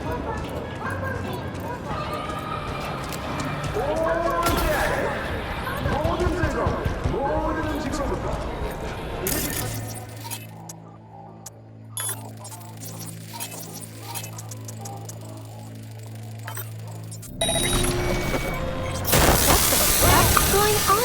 What's going on?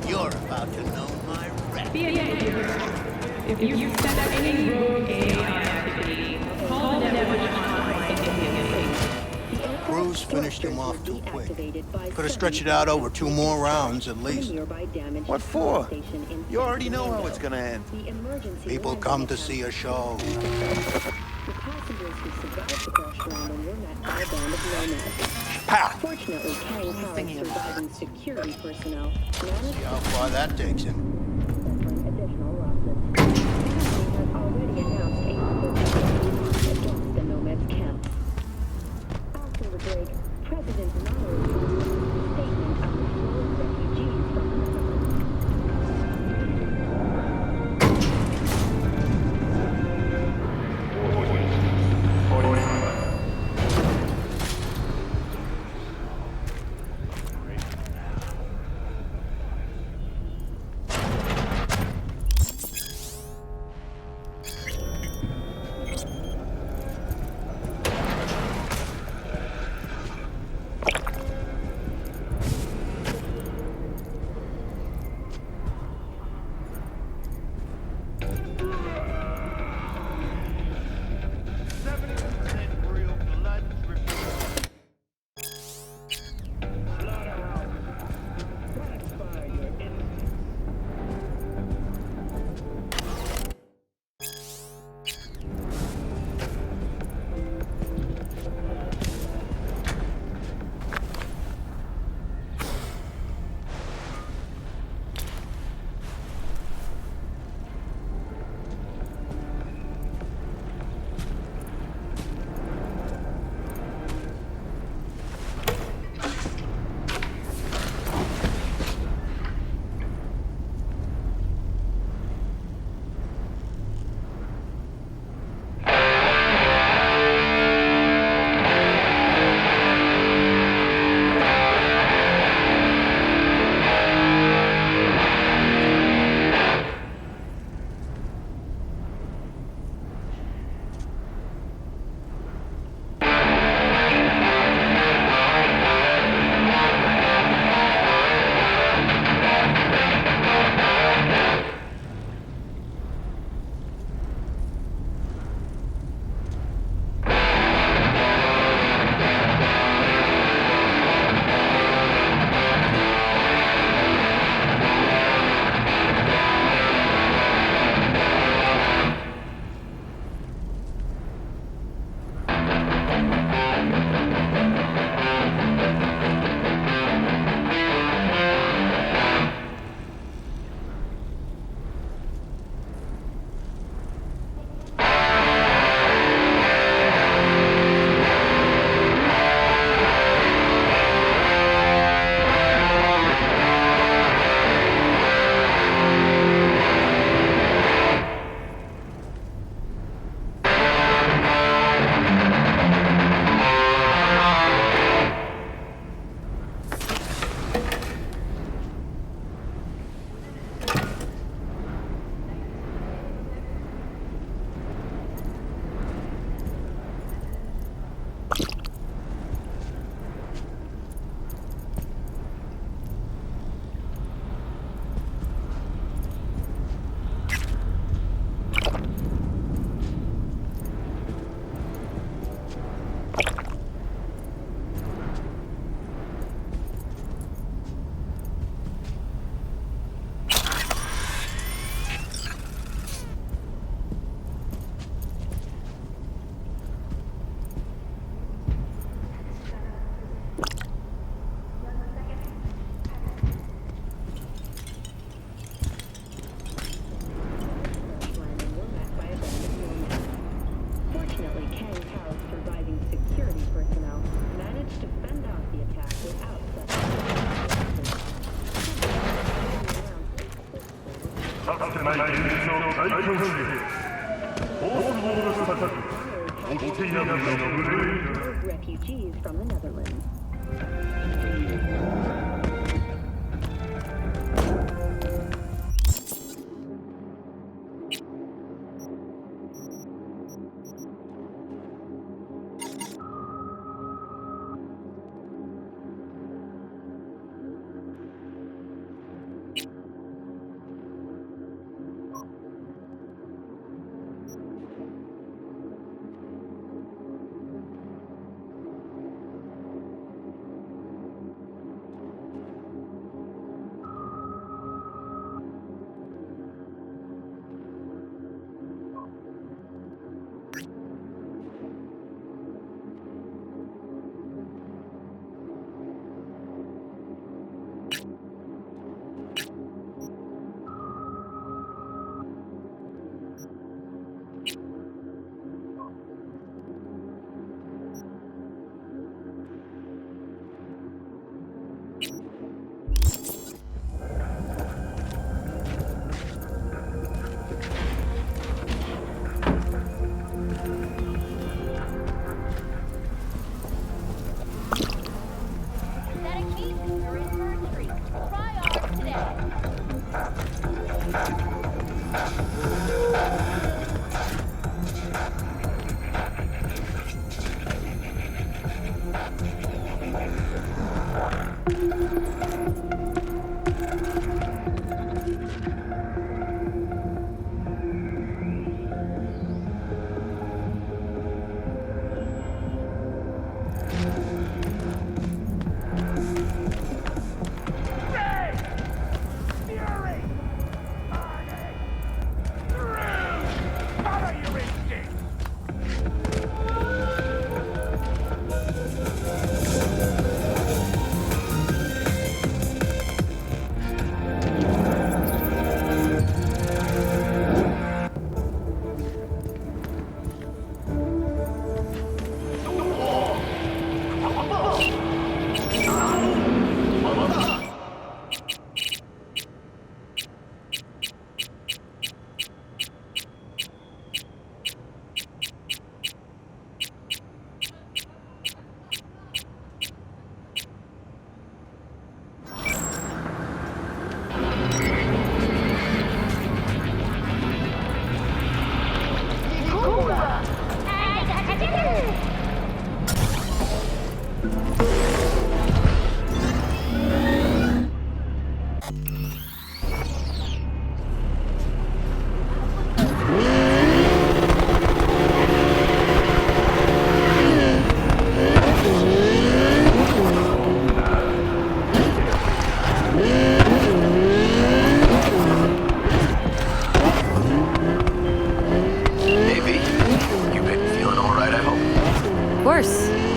You're about to know my rep. If you set up any rogue AI activity, call the network hotline immediately. Cruz finished him off too quick. Could have stretched it out over 2 more rounds at least. What for? You already know how it's gonna end. People come to see a show. Pow! Fortunately, carrying power surviving security personnel See how far that takes him. additional losses. The company has already announced a against the Nomads camp. After the break, President Knowles released a statement on the flow of refugees from the Netherlands. Refugees from the Netherlands.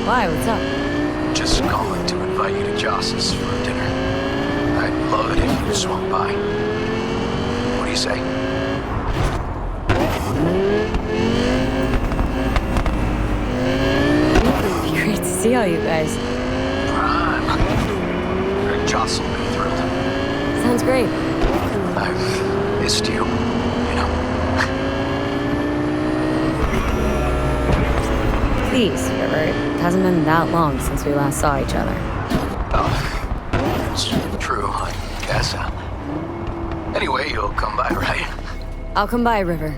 Why, what's up? Just calling to invite you to Joss's for dinner. I'd love it if you swung by. What do you say? Great to see all you guys. Prime. Joss will be thrilled. Sounds great. I've missed you, you know. Please, River. It hasn't been that long since we last saw each other. Oh, it's true, I guess. Anyway, you'll come by, right? I'll come by, River.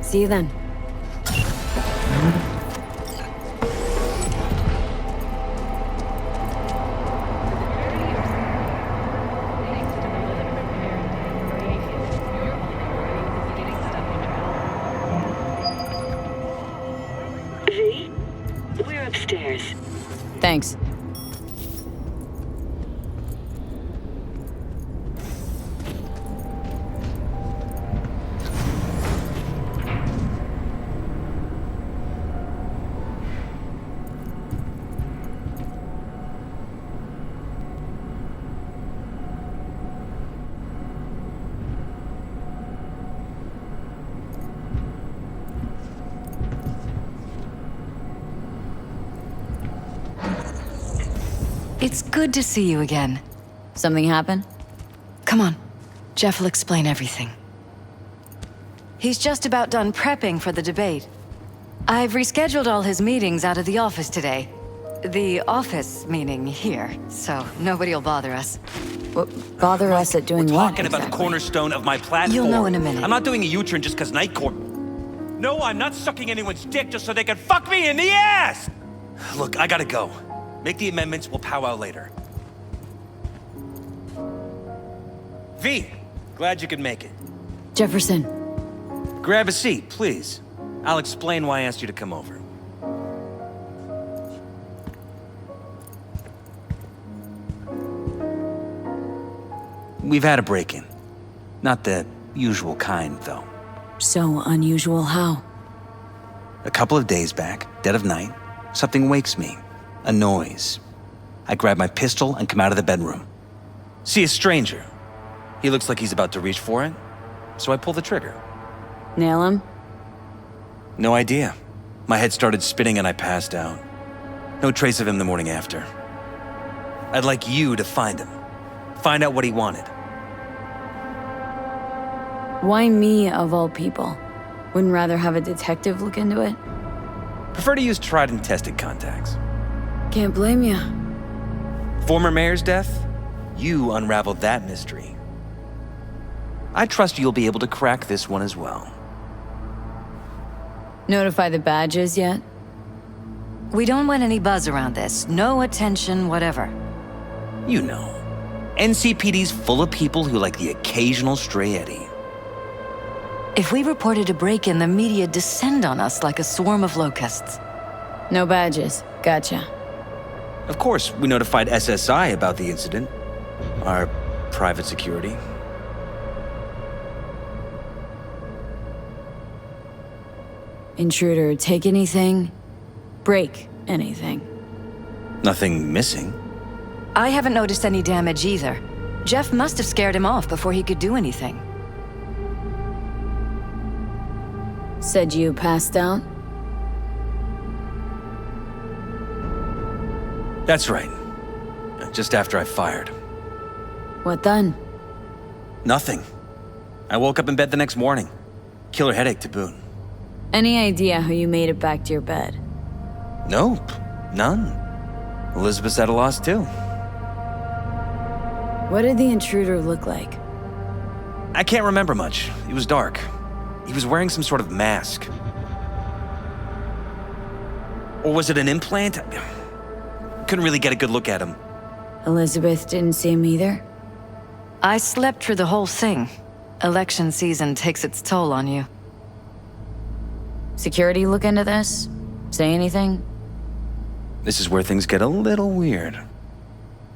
See you then. V, we're upstairs. Thanks. It's good to see you again. Something happen? Come on. Jeff will explain everything. He's just about done prepping for the debate. I've rescheduled all his meetings out of the office today. The office meaning here, so nobody'll bother us. Bother us at doing what? Talking about the exactly? cornerstone of my platform. You'll know in a minute. I'm not doing a U-turn just because Night Court. No, I'm not sucking anyone's dick just so they can fuck me in the ass! Look, I gotta go. Make the amendments, we'll powwow later. V, glad you could make it. Jefferson. Grab a seat, please. I'll explain why I asked you to come over. We've had a break-in. Not the usual kind, though. So unusual how? A couple of days back, dead of night, something wakes me. A noise. I grab my pistol and come out of the bedroom. See a stranger. He looks like he's about to reach for it, so I pull the trigger. Nail him? No idea. My head started spinning and I passed out. No trace of him the morning after. I'd like you to find him. Find out what he wanted. Why me, of all people? Wouldn't rather have a detective look into it? Prefer to use tried and tested contacts. Can't blame ya. Former mayor's death? You unraveled that mystery. I trust you'll be able to crack this one as well. Notify the badges yet? We don't want any buzz around this. No attention, whatever. You know. NCPD's full of people who like the occasional stray eddy. If we reported a break-in, the media descend on us like a swarm of locusts. No badges. Gotcha. Of course, we notified SSI about the incident. Our private security. Intruder, take anything? Break anything? Nothing missing. I haven't noticed any damage either. Jeff must have scared him off before he could do anything. Said you passed out? That's right. Just after I fired. What then? Nothing. I woke up in bed the next morning. Killer headache to boot. Any idea how you made it back to your bed? Nope. None. Elizabeth's at a loss too. What did the intruder look like? I can't remember much. It was dark. He was wearing some sort of mask. Or was it an implant? Couldn't really get a good look at him. Elizabeth didn't see him either? I slept through the whole thing. Election season takes its toll on you. Security look into this? Say anything? This is where things get a little weird.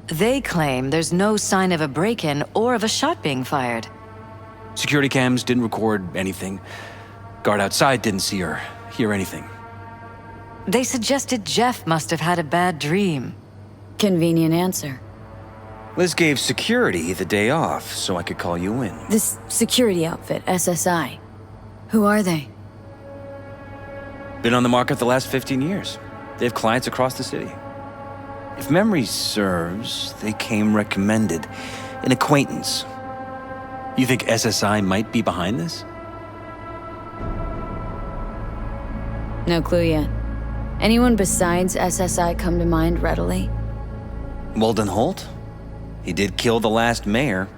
They claim there's no sign of a break-in or of a shot being fired. Security cams didn't record anything. Guard outside didn't see or hear anything. They suggested Jeff must have had a bad dream. Convenient answer. Liz gave security the day off so I could call you in. This security outfit, SSI. Who are they? Been on the market the last 15 years. They have clients across the city. If memory serves, they came recommended. An acquaintance. You think SSI might be behind this? No clue yet. Anyone besides SSI come to mind readily? Walden Holt? He did kill the last mayor.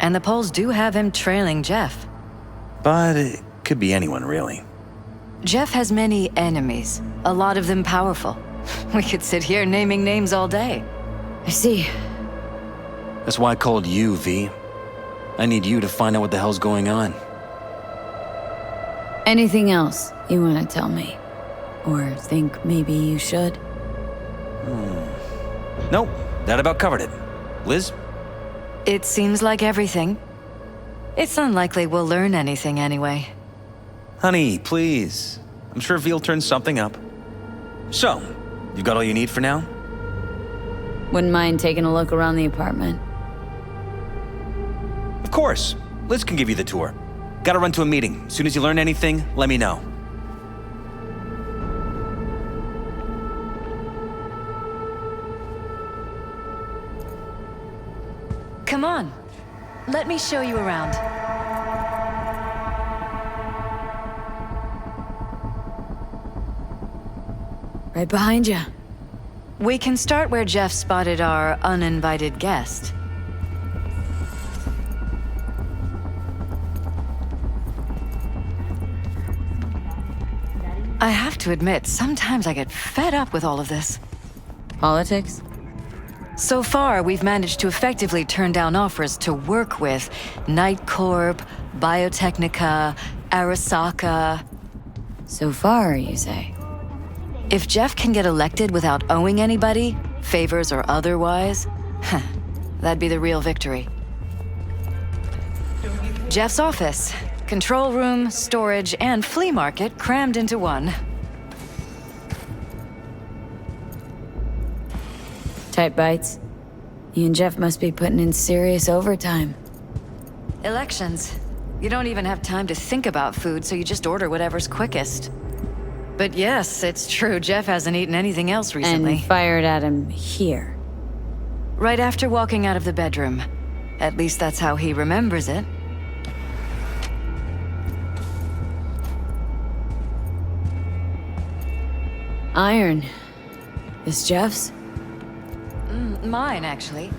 And the polls do have him trailing Jeff. But it could be anyone, really. Jeff has many enemies, a lot of them powerful. We could sit here naming names all day. I see. That's why I called you, V. I need you to find out what the hell's going on. Anything else you want to tell me? Or think maybe you should? Nope, that about covered it. Liz? It seems like everything. It's unlikely we'll learn anything anyway. Honey, please. I'm sure V'll turn something up. So, you've got all you need for now? Wouldn't mind taking a look around the apartment. Of course. Liz can give you the tour. Gotta run to a meeting. As soon as you learn anything, let me know. Come on. Let me show you around. Right behind you. We can start where Jeff spotted our uninvited guest. I have to admit, sometimes I get fed up with all of this. Politics? So far, we've managed to effectively turn down offers to work with Night Corp, Biotechnica, Arasaka. So far, you say? If Jeff can get elected without owing anybody, favors or otherwise, that'd be the real victory. Jeff's office. Control room, storage, and flea market crammed into one. Tight bites. You and Jeff must be putting in serious overtime. Elections. You don't even have time to think about food, so you just order whatever's quickest. But yes, it's true, Jeff hasn't eaten anything else recently. And fired at him here. Right after walking out of the bedroom. At least that's how he remembers it. Iron. This Jeff's? Mine, actually.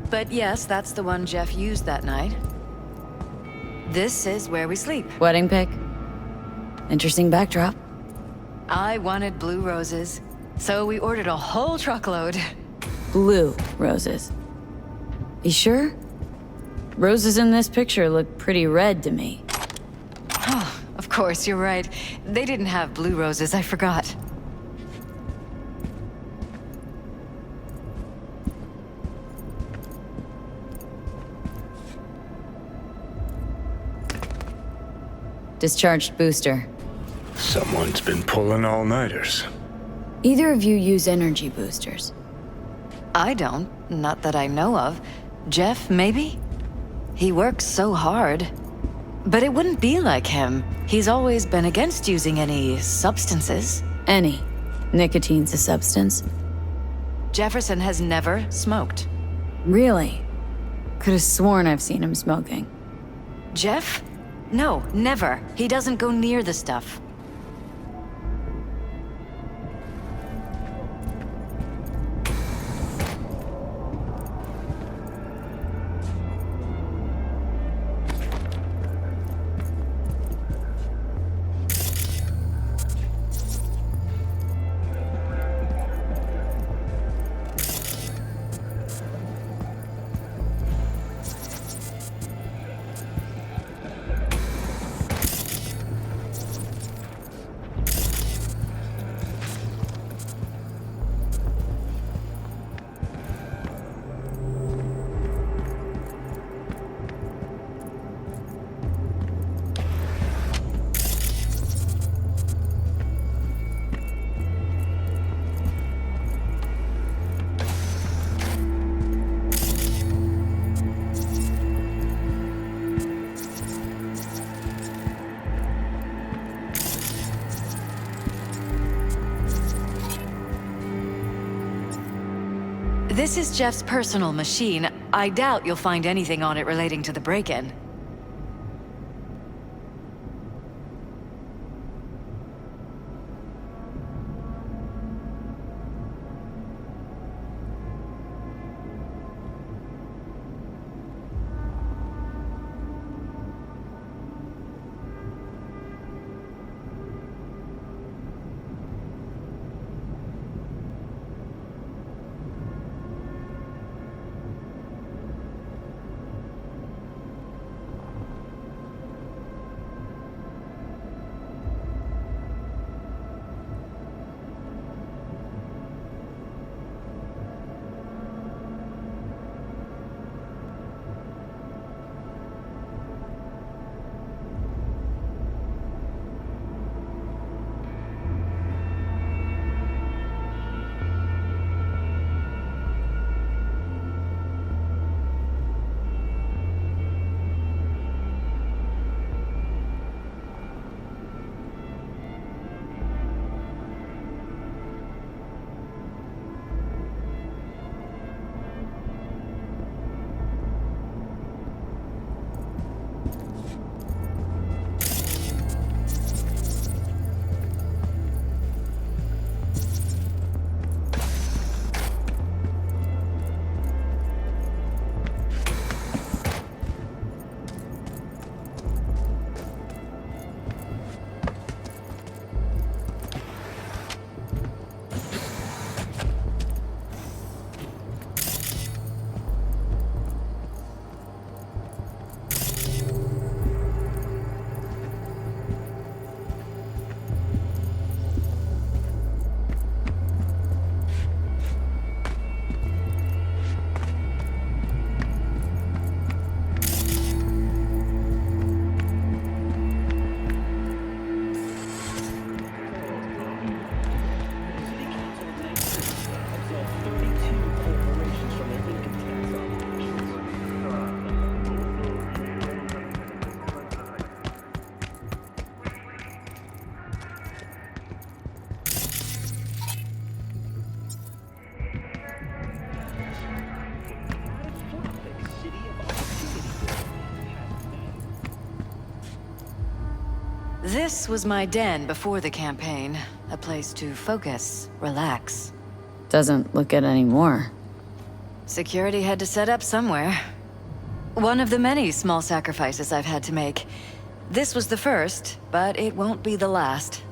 But yes, that's the one Jeff used that night. This is where we sleep. Wedding pic? Interesting backdrop. I wanted blue roses, so we ordered a whole truckload. Blue roses. You sure? Roses in this picture look pretty red to me. Oh, of course, you're right. They didn't have blue roses, I forgot. Discharged booster. Someone's been pulling all-nighters. Either of you use energy boosters? I don't. Not that I know of. Jeff, maybe? He works so hard. But it wouldn't be like him. He's always been against using any substances. Any. Nicotine's a substance. Jefferson has never smoked. Really? Could have sworn I've seen him smoking. Jeff? No, never. He doesn't go near the stuff. This is Jeff's personal machine. I doubt you'll find anything on it relating to the break-in. This was my den before the campaign. A place to focus, relax. Doesn't look it anymore. Security had to set up somewhere. One of the many small sacrifices I've had to make. This was the first, but it won't be the last.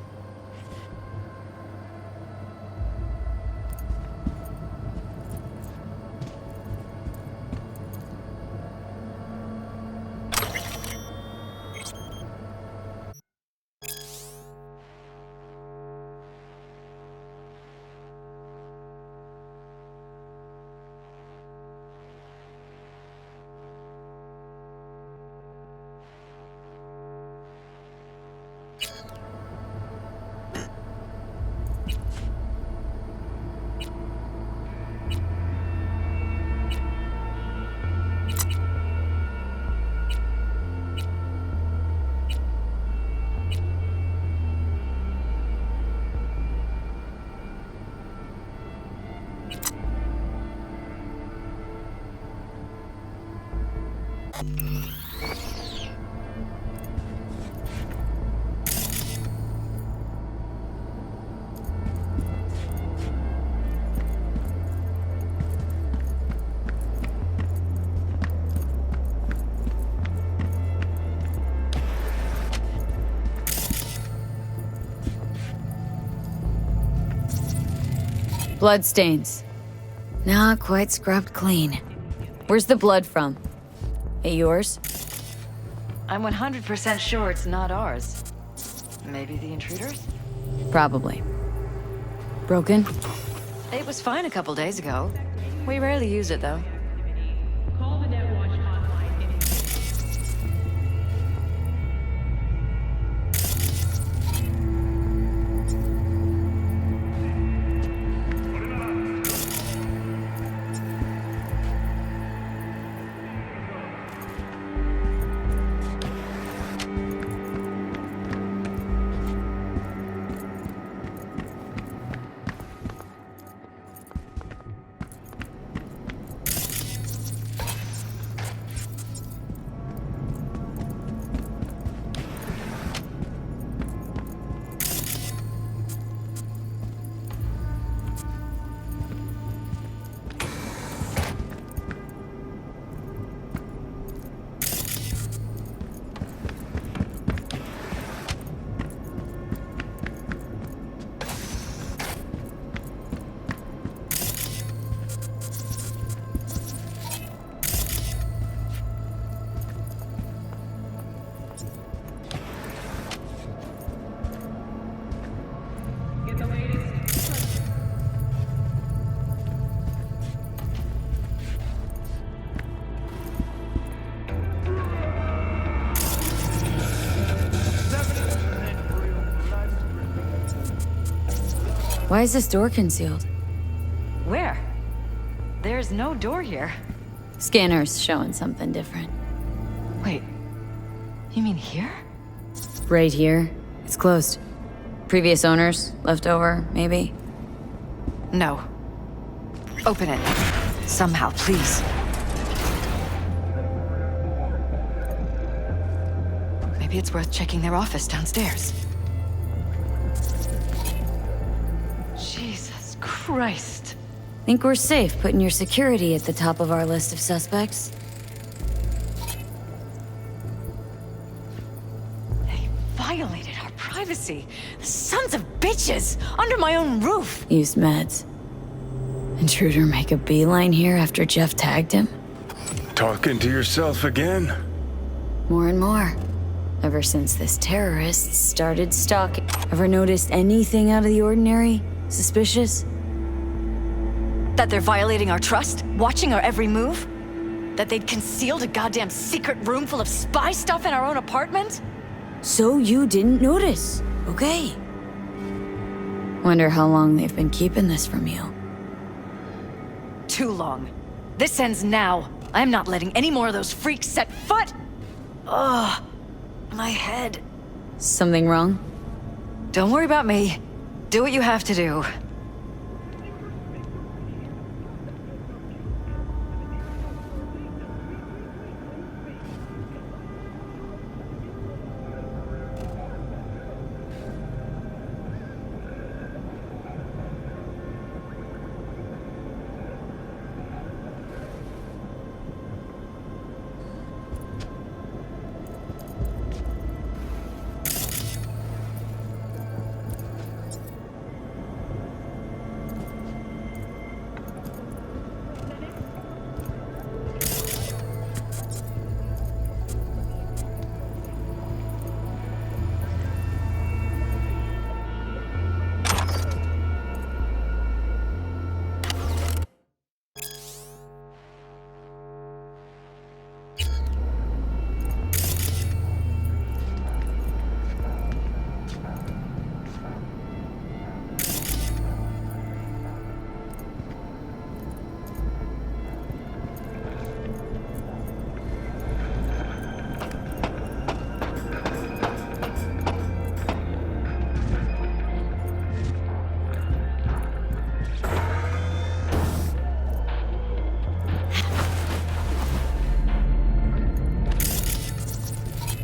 Bloodstains. Not quite scrubbed clean. Where's the blood from? It yours? I'm 100% sure it's not ours. Maybe the intruders? Probably. Broken? It was fine a couple days ago. We rarely use it, though. Call the Netwatch hotline in get the latest. Why is this door concealed? Where? There's no door here. Scanner's showing something different. Wait, you mean here? Right here. It's closed. Previous owners, left over, maybe? No. Open it. Somehow, please. Maybe it's worth checking their office downstairs. Jesus Christ. Think we're safe putting your security at the top of our list of suspects? They violated our privacy. The sons of bitches! Under my own roof! Use meds. Intruder make a beeline here after Jeff tagged him? Talking to yourself again? More and more. Ever since this terrorist started stalking. Ever noticed anything out of the ordinary? Suspicious? That they're violating our trust? Watching our every move? That they'd concealed a goddamn secret room full of spy stuff in our own apartment? So you didn't notice, okay? Wonder how long they've been keeping this from you. Too long. This ends now. I'm not letting any more of those freaks set foot! Ugh. My head. Something wrong? Don't worry about me. Do what you have to do.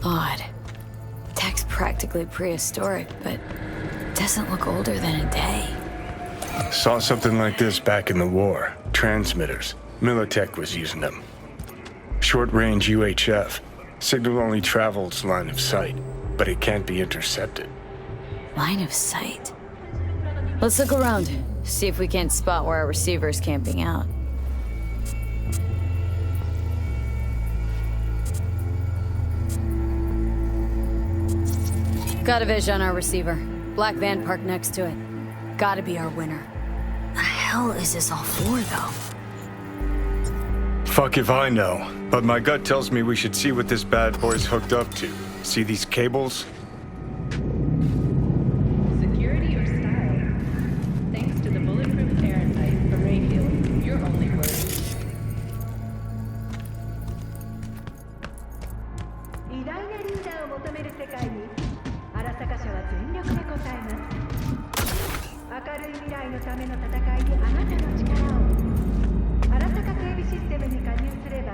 Odd. Tech's practically prehistoric, but doesn't look older than a day. Saw something like this back in the war. Transmitters. Militech was using them. Short-range UHF. Signal only travels line of sight, but it can't be intercepted. Line of sight. Let's look around. See if we can't spot where our receiver's camping out. Got a vision on our receiver. Black van parked next to it. Gotta be our winner. The hell is this all for, though? Fuck if I know, but my gut tells me we should see what this bad boy's hooked up to. See these cables? Security or style? Thanks to the bulletproof airtight array field, you're only worried. 偉大なリーダーを求める世界に荒坂社は全力で応えます。明るい未来のための戦いにあなたの力を。荒坂警備システムに加入すれば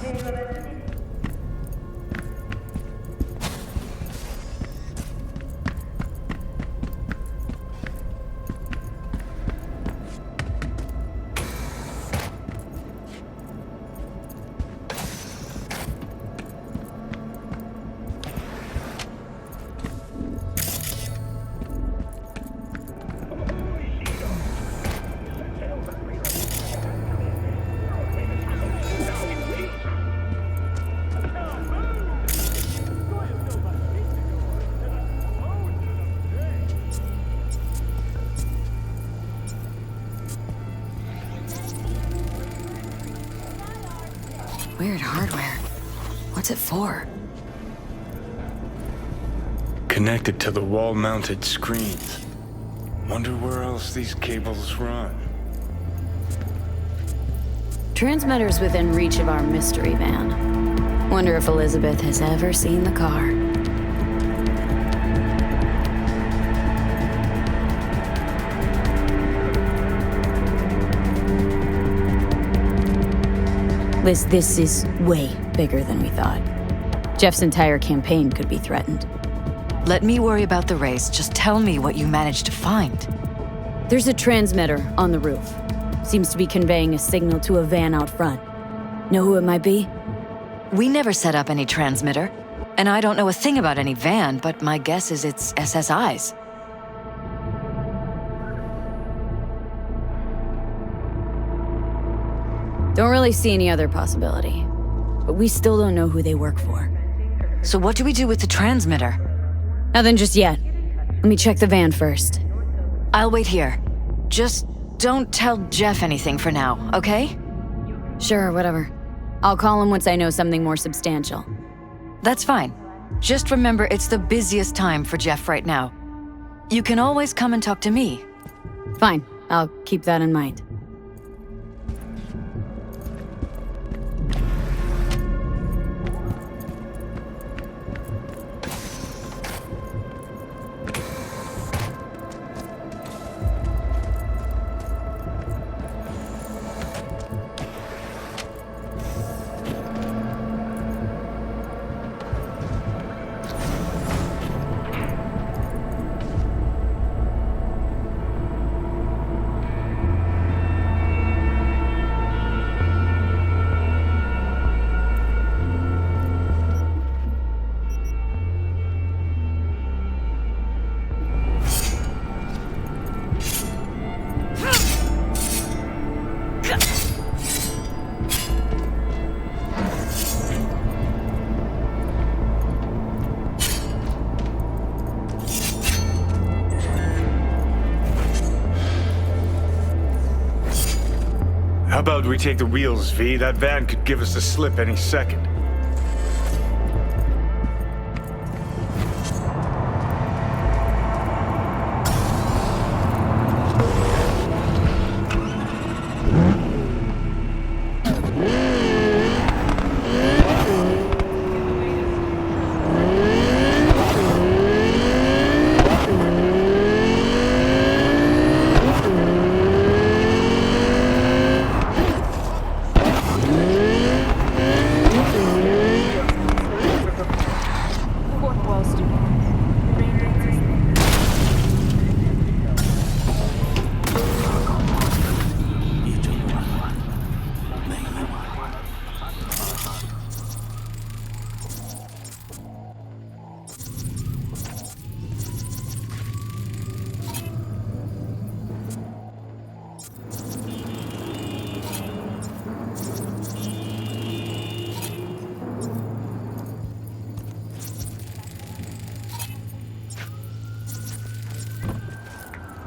平和は常に。Weird hardware. What's it for? Connected to the wall-mounted screens. Wonder where else these cables run. Transmitter's within reach of our mystery van. Wonder if Elizabeth has ever seen the car. Liz, this is way bigger than we thought. Jeff's entire campaign could be threatened. Let me worry about the race. Just tell me what you managed to find. There's a transmitter on the roof. Seems to be conveying a signal to a van out front. Know who it might be? We never set up any transmitter. And I don't know a thing about any van, but my guess is it's SSI's. Don't really see any other possibility. But we still don't know who they work for. So what do we do with the transmitter? Nothing just yet. Let me check the van first. I'll wait here. Just don't tell Jeff anything for now, okay? Sure, whatever. I'll call him once I know something more substantial. That's fine. Just remember it's the busiest time for Jeff right now. You can always come and talk to me. Fine, I'll keep that in mind. How about we take the wheels, V? That van could give us the slip any second.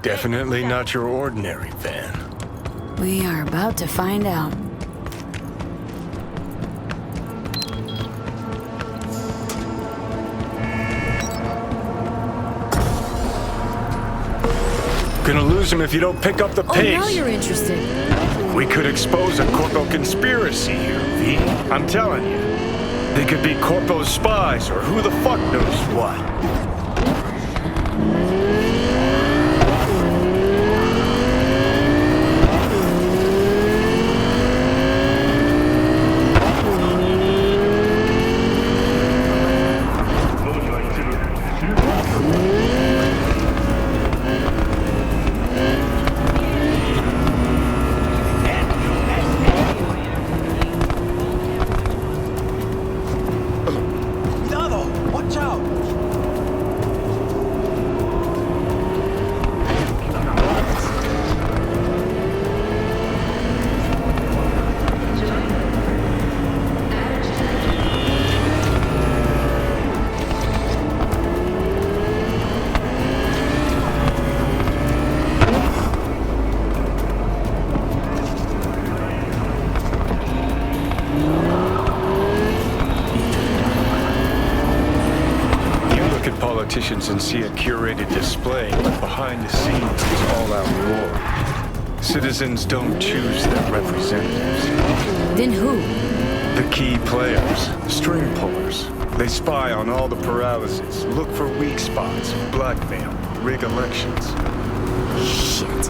Definitely not your ordinary van. We are about to find out. Gonna lose him if you don't pick up the Oh, pace. now you're interested. We could expose a Corpo conspiracy here, V. I'm telling you. They could be Corpo's spies or who the fuck knows what. Watch out! Politicians and see a curated display, but behind the scenes is all-out war. Citizens don't choose their representatives. Then who? The key players, string pullers. They spy on all the paralysis, look for weak spots, blackmail, rig elections. Shit.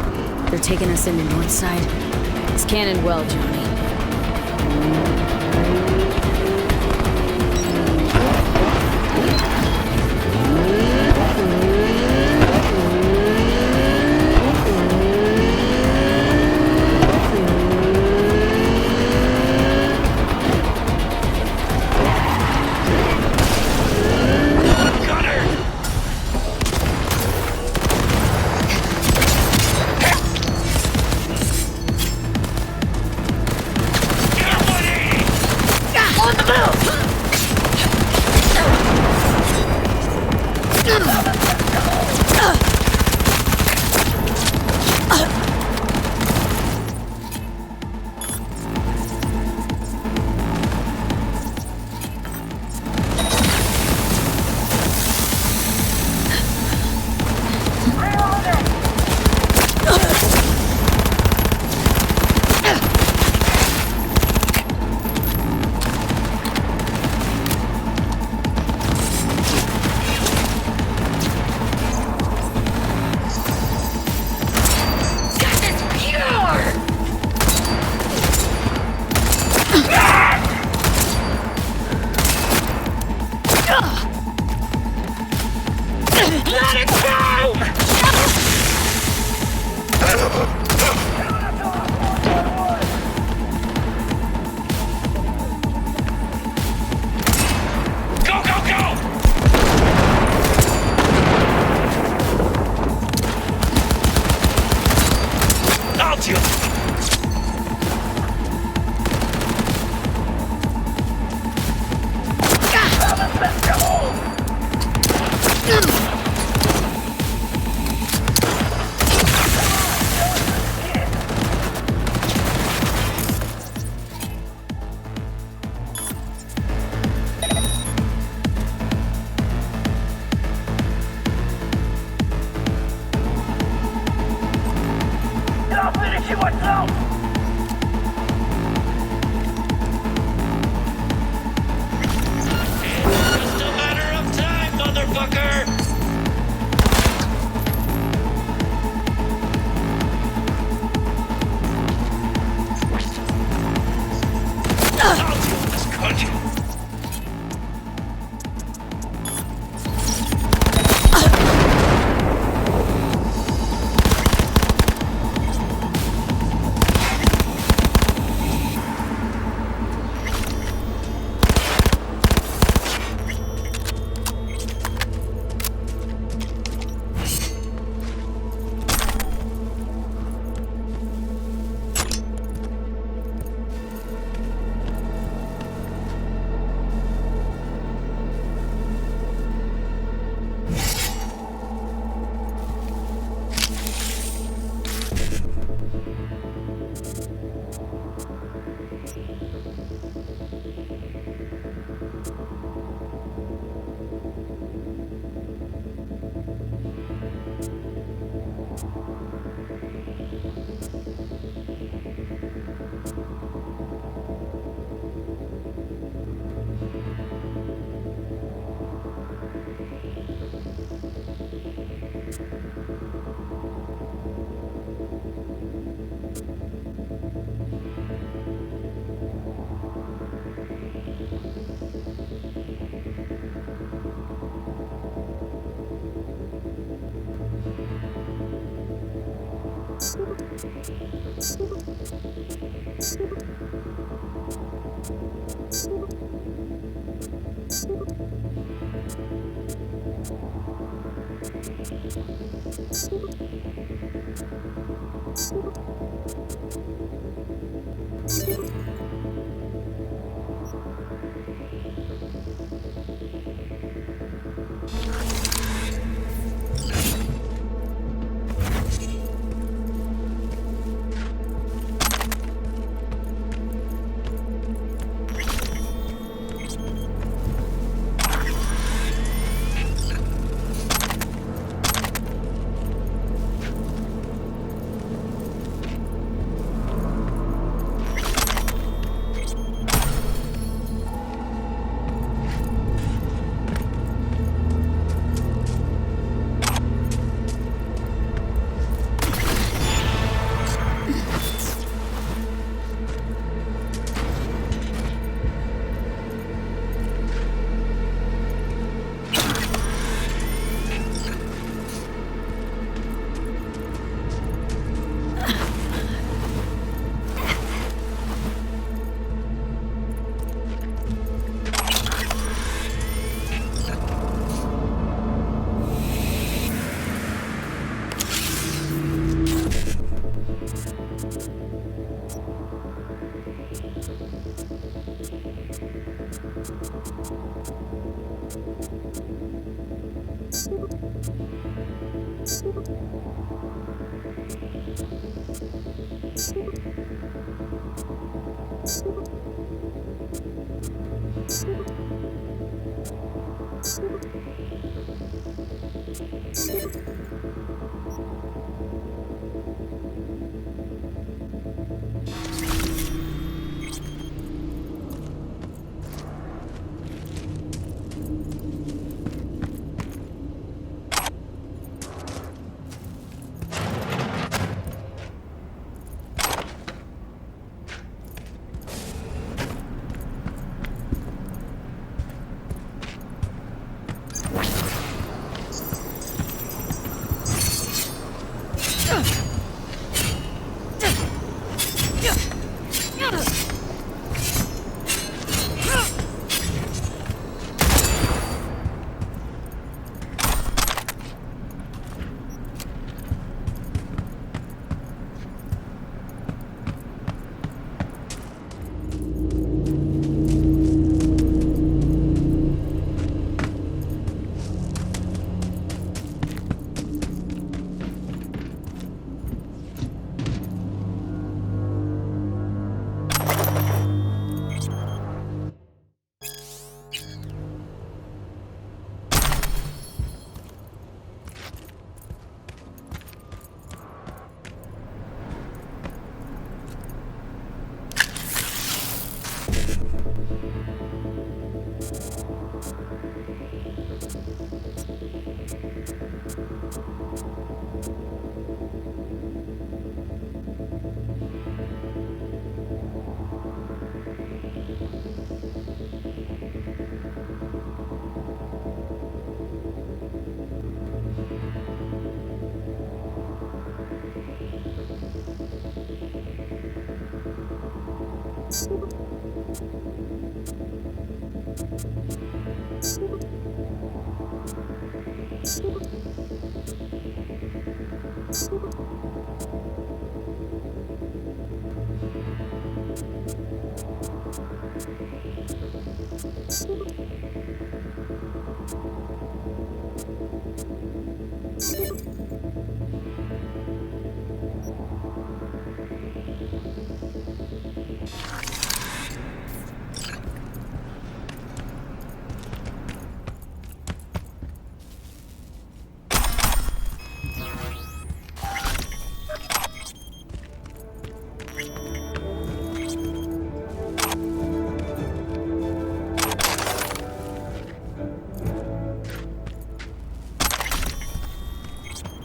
They're taking us into Northside. It's cannon well, Johnny.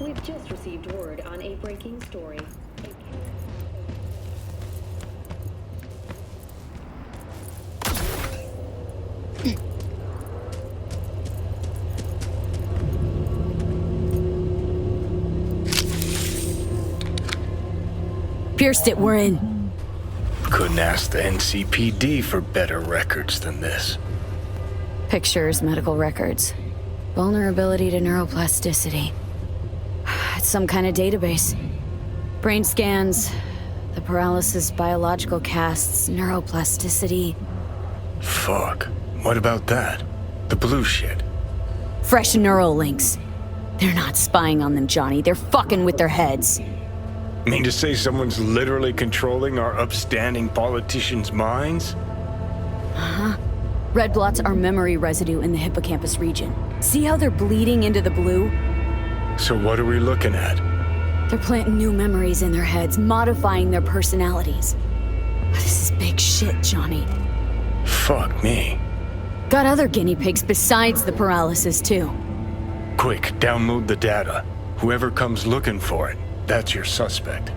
We've just received word on a breaking story. pierced it, we're in. Couldn't ask the NCPD for better records than this. Pictures, medical records. Vulnerability to neuroplasticity. It's some kind of database. Brain scans, the paralysis biological casts, neuroplasticity. Fuck. What about that? The blue shit. Fresh neural links. They're not spying on them, Johnny. They're fucking with their heads. Mean to say someone's literally controlling our upstanding politicians' minds? Uh-huh. Red blots are memory residue in the hippocampus region. See how they're bleeding into the blue? So what are we looking at? They're planting new memories in their heads, modifying their personalities. This is big shit, Johnny. Fuck me. Got other guinea pigs besides the paralysis, too. Quick, download the data. Whoever comes looking for it, that's your suspect.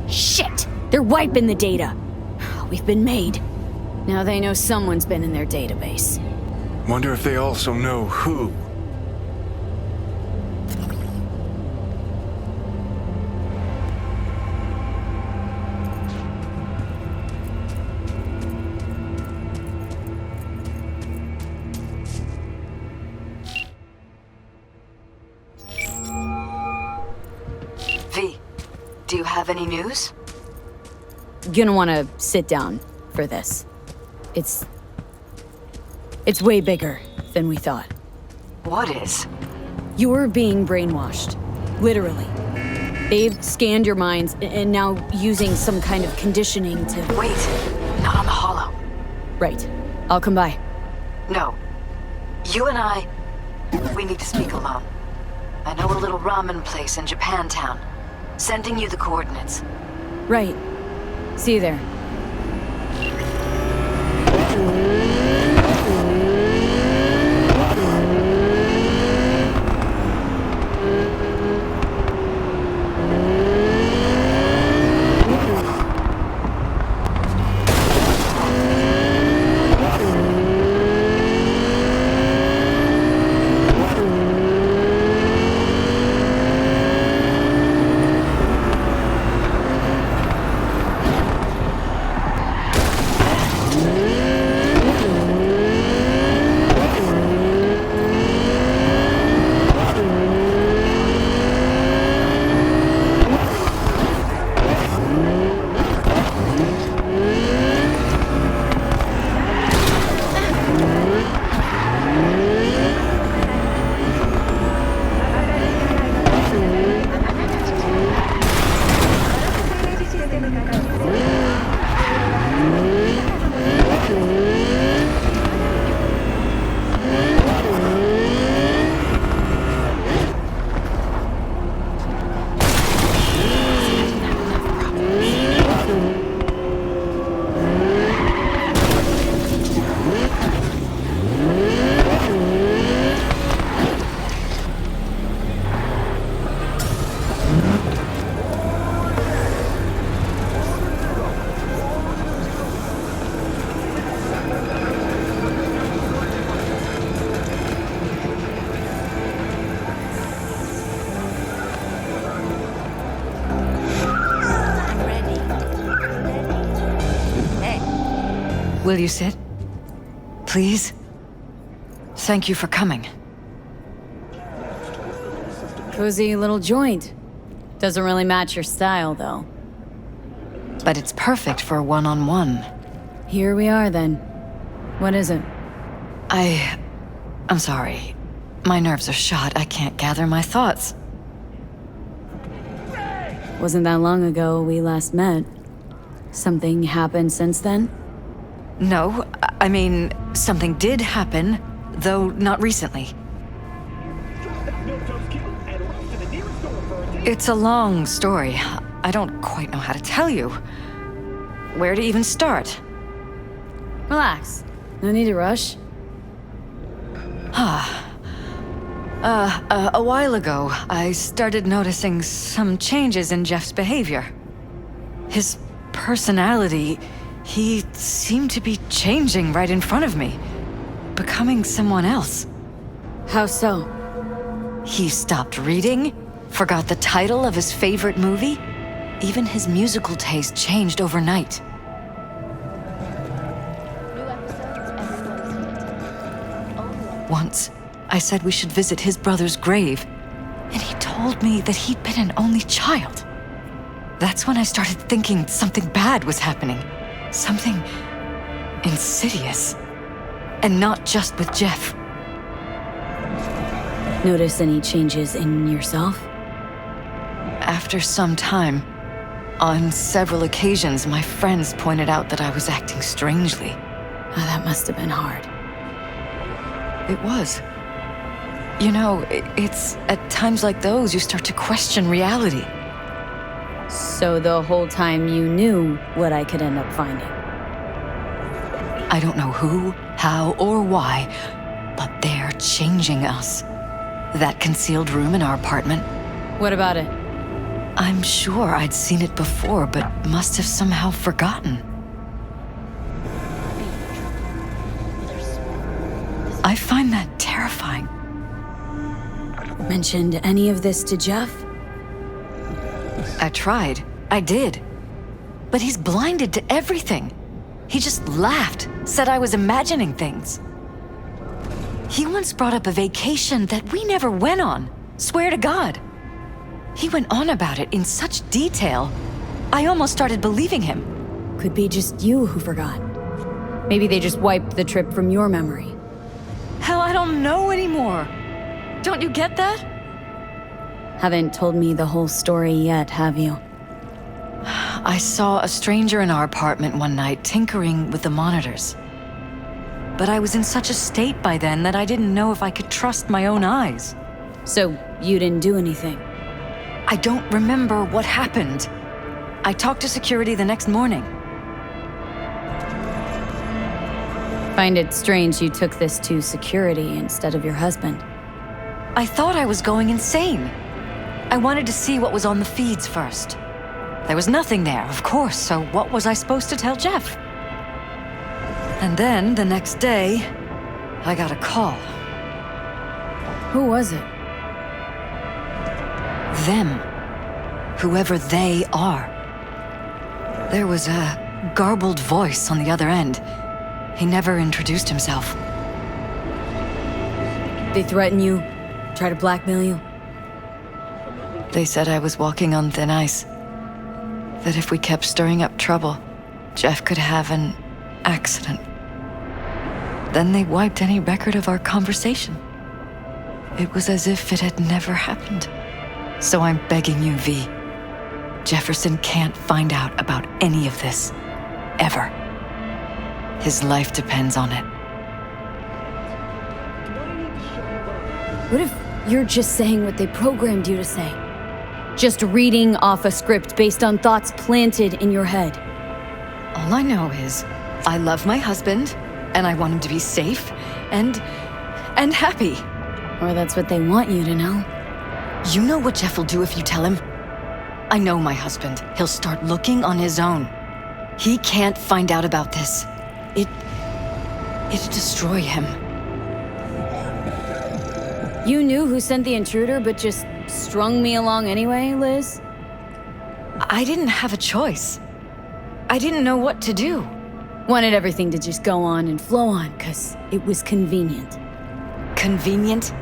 Shit! They're wiping the data. We've been made. Now they know someone's been in their database. Wonder if they also know who. V, do you have any news? Gonna wanna sit down for this. It's way bigger than we thought. What is? You're being brainwashed. Literally. They've scanned your minds and now using some kind of conditioning to... Wait, not on the hollow. Right. I'll come by. No. You and I, we need to speak alone. I know a little ramen place in Japantown. Sending you the coordinates. Right. See you there. Will you sit? Please? Thank you for coming. Cozy little joint. Doesn't really match your style, though. But it's perfect for a one-on-one. Here we are, then. What is it? I'm sorry. My nerves are shot. I can't gather my thoughts. Wasn't that long ago we last met. Something happened since then? No, I mean, something did happen, though not recently. It's a long story. I don't quite know how to tell you. Where to even start? Relax. No need to rush. A while ago, I started noticing some changes in Jeff's behavior. His personality, he seemed to be changing right in front of me, becoming someone else. How so? He stopped reading, forgot the title of his favorite movie, Even his musical taste changed overnight. Once, I said we should visit his brother's grave, and he told me that he'd been an only child. That's when I started thinking something bad was happening. Something insidious. And not just with Jeff. Notice any changes in yourself? After some time, on several occasions, my friends pointed out that I was acting strangely. Oh, that must have been hard. It was. You know, it's at times like those you start to question reality. So the whole time you knew what I could end up finding? I don't know who, how, or why, but they're changing us. That concealed room in our apartment. What about it? I'm sure I'd seen it before, but must have somehow forgotten. I find that terrifying. Mentioned any of this to Jeff? I tried. I did. But he's blinded to everything. He just laughed, said I was imagining things. He once brought up a vacation that we never went on. Swear to God. He went on about it in such detail, I almost started believing him. Could be just you who forgot. Maybe they just wiped the trip from your memory. Hell, I don't know anymore. Don't you get that? Haven't told me the whole story yet, have you? I saw a stranger in our apartment one night tinkering with the monitors. But I was in such a state by then that I didn't know if I could trust my own eyes. So you didn't do anything? I don't remember what happened. I talked to security the next morning. Find it strange you took this to security instead of your husband. I thought I was going insane. I wanted to see what was on the feeds first. There was nothing there, of course, so what was I supposed to tell Jeff? And then, the next day, I got a call. Who was it? Them. Whoever they are. There was a garbled voice on the other end. He never introduced himself. They threaten you? Try to blackmail you? They said I was walking on thin ice. That if we kept stirring up trouble, Jeff could have an accident. Then they wiped any record of our conversation. It was as if it had never happened. So I'm begging you, V. Jefferson can't find out about any of this. Ever. His life depends on it. What if you're just saying what they programmed you to say? Just reading off a script based on thoughts planted in your head? All I know is, I love my husband, and I want him to be safe, and happy. Or that's what they want you to know. You know what Jeff will do if you tell him? I know my husband. He'll start looking on his own. He can't find out about this. It'd destroy him. You knew who sent the intruder, but just strung me along anyway, Liz? I didn't have a choice. I didn't know what to do. Wanted everything to just go on and flow on, 'cause it was convenient. Convenient?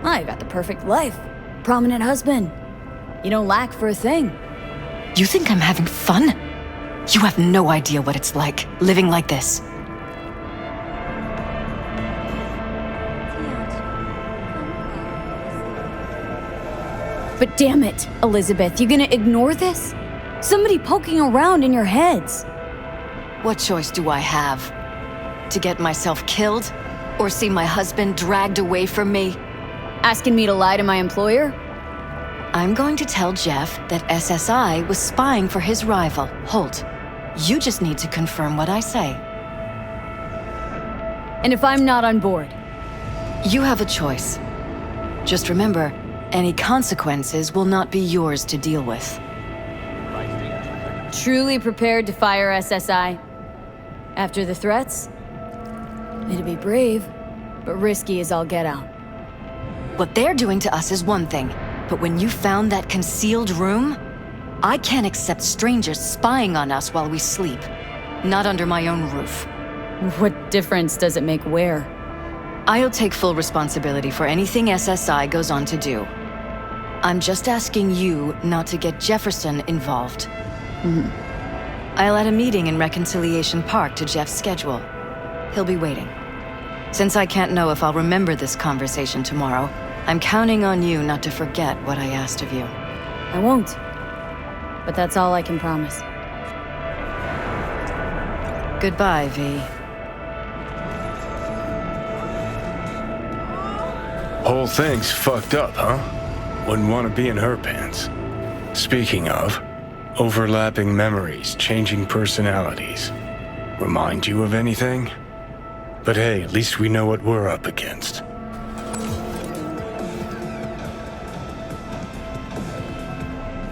I got the perfect life. Prominent husband. You don't lack for a thing. You think I'm having fun? You have no idea what it's like, living like this. But damn it, Elizabeth, you gonna ignore this? Somebody poking around in your heads. What choice do I have? To get myself killed? Or see my husband dragged away from me? Asking me to lie to my employer? I'm going to tell Jeff that SSI was spying for his rival, Holt. You just need to confirm what I say. And if I'm not on board? You have a choice. Just remember, any consequences will not be yours to deal with. Truly prepared to fire SSI? After the threats? It'd be brave, but risky as all get out. What they're doing to us is one thing, but when you found that concealed room, I can't accept strangers spying on us while we sleep. Not under my own roof. What difference does it make where? I'll take full responsibility for anything SSI goes on to do. I'm just asking you not to get Jefferson involved. I'll add a meeting in Reconciliation Park to Jeff's schedule. He'll be waiting. Since I can't know if I'll remember this conversation tomorrow, I'm counting on you not to forget what I asked of you. I won't. But that's all I can promise. Goodbye, V. Whole thing's fucked up, huh? Wouldn't want to be in her pants. Speaking of, overlapping memories, changing personalities. Remind you of anything? But hey, at least we know what we're up against.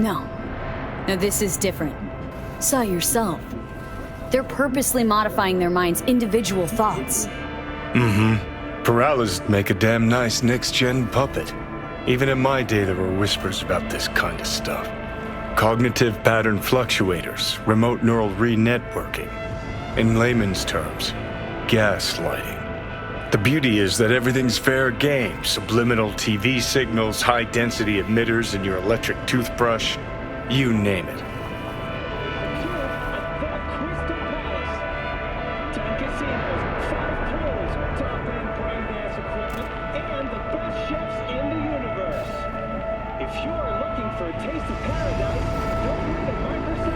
No. No, this is different. Saw yourself. They're purposely modifying their mind's individual thoughts. Paralysis make a damn nice next-gen puppet. Even in my day, there were whispers about this kind of stuff. Cognitive pattern fluctuators, remote neural re-networking. In layman's terms, gaslighting. The beauty is that everything's fair game. Subliminal TV signals, high-density emitters in your electric toothbrush. You name it.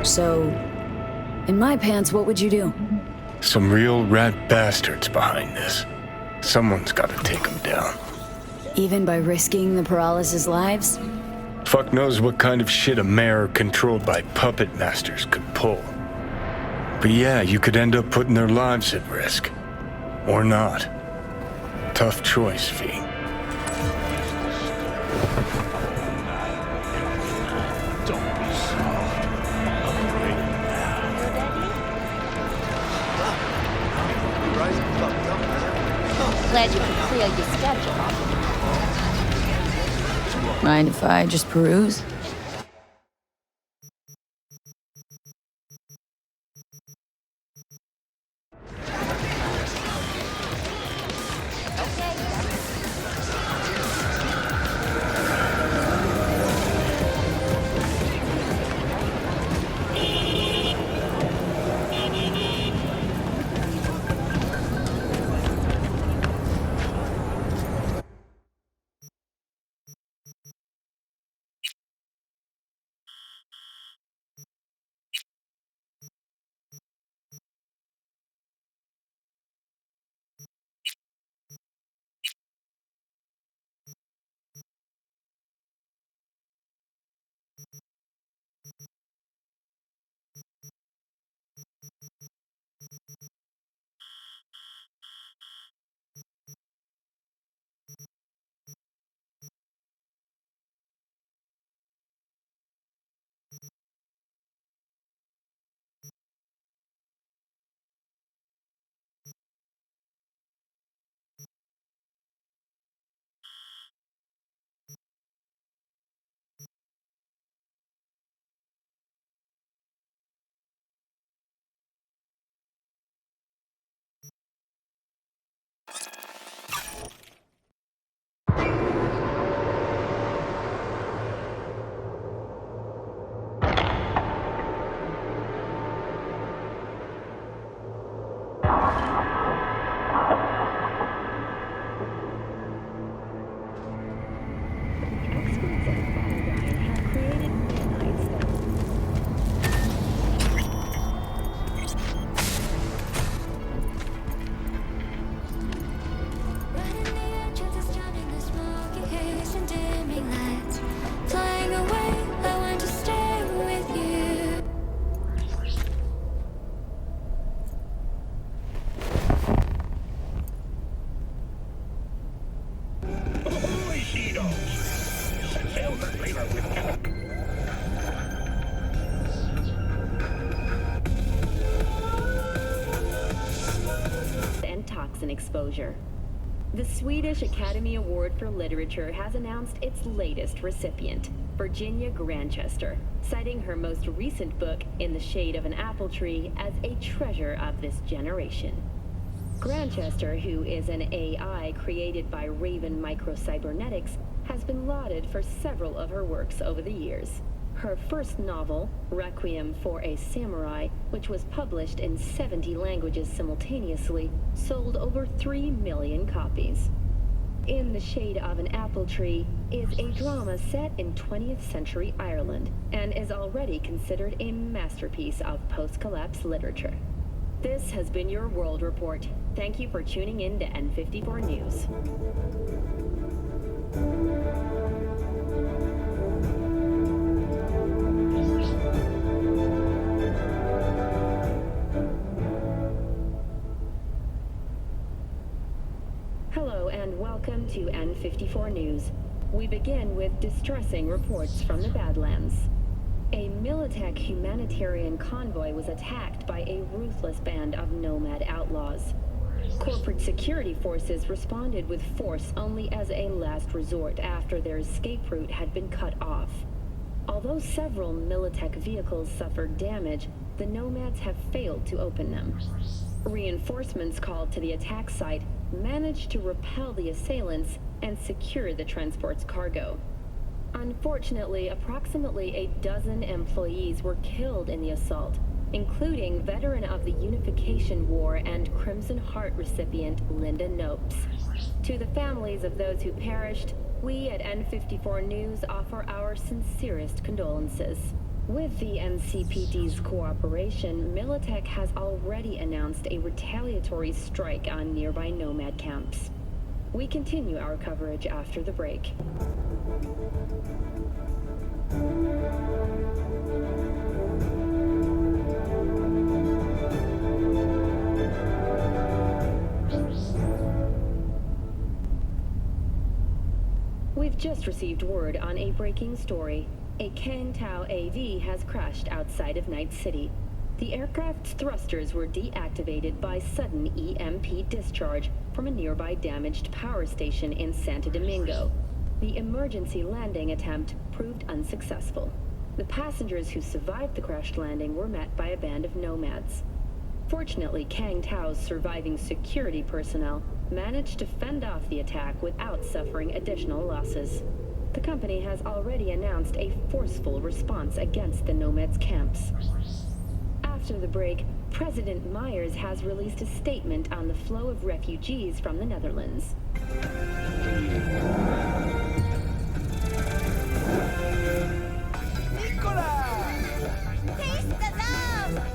So, in my pants, what would you do? Some real rat bastards behind this. Someone's gotta take them down. Even by risking the paralysis lives? Fuck knows what kind of shit a mayor controlled by puppet masters could pull. But yeah, you could end up putting their lives at risk. Or not. Tough choice, V. Glad you could clear your schedule. Mind if I just peruse? And toxin exposure. The Swedish Academy Award for Literature has announced its latest recipient, Virginia Grantchester, citing her most recent book, In the Shade of an Apple Tree, as a treasure of this generation. Grantchester, who is an AI created by Raven Microcybernetics, has been lauded for several of her works over the years. Her first novel, Requiem for a Samurai, which was published in 70 languages simultaneously, sold over 3 million copies. In the Shade of an Apple Tree is a drama set in 20th century Ireland and is already considered a masterpiece of post-collapse literature. This has been your World Report. Thank you for tuning in to N54 News. Hello and welcome to N54 News. We begin with distressing reports from the Badlands. A Militech humanitarian convoy was attacked by a ruthless band of nomad outlaws. Corporate security forces responded with force only as a last resort after their escape route had been cut off. Although several Militech vehicles suffered damage, the nomads have failed to open them. Reinforcements called to the attack site managed to repel the assailants and secure the transport's cargo. Unfortunately, approximately a dozen employees were killed in the assault, including veteran of the Unification War and Crimson Heart recipient Linda Nopes. To the families of those who perished, we at N54 News offer our sincerest condolences. With the NCPD's cooperation, Militech has already announced a retaliatory strike on nearby nomad camps. We continue our coverage after the break. We've just received word on a breaking story. A Kang Tao AV has crashed outside of Night City. The aircraft's thrusters were deactivated by sudden EMP discharge from a nearby damaged power station in Santo Domingo. The emergency landing attempt proved unsuccessful. The passengers who survived the crash landing were met by a band of nomads. Fortunately, Kang Tao's surviving security personnel managed to fend off the attack without suffering additional losses. The company has already announced a forceful response against the nomads' camps. After the break, President Myers has released a statement on the flow of refugees from the Netherlands. Taste the love!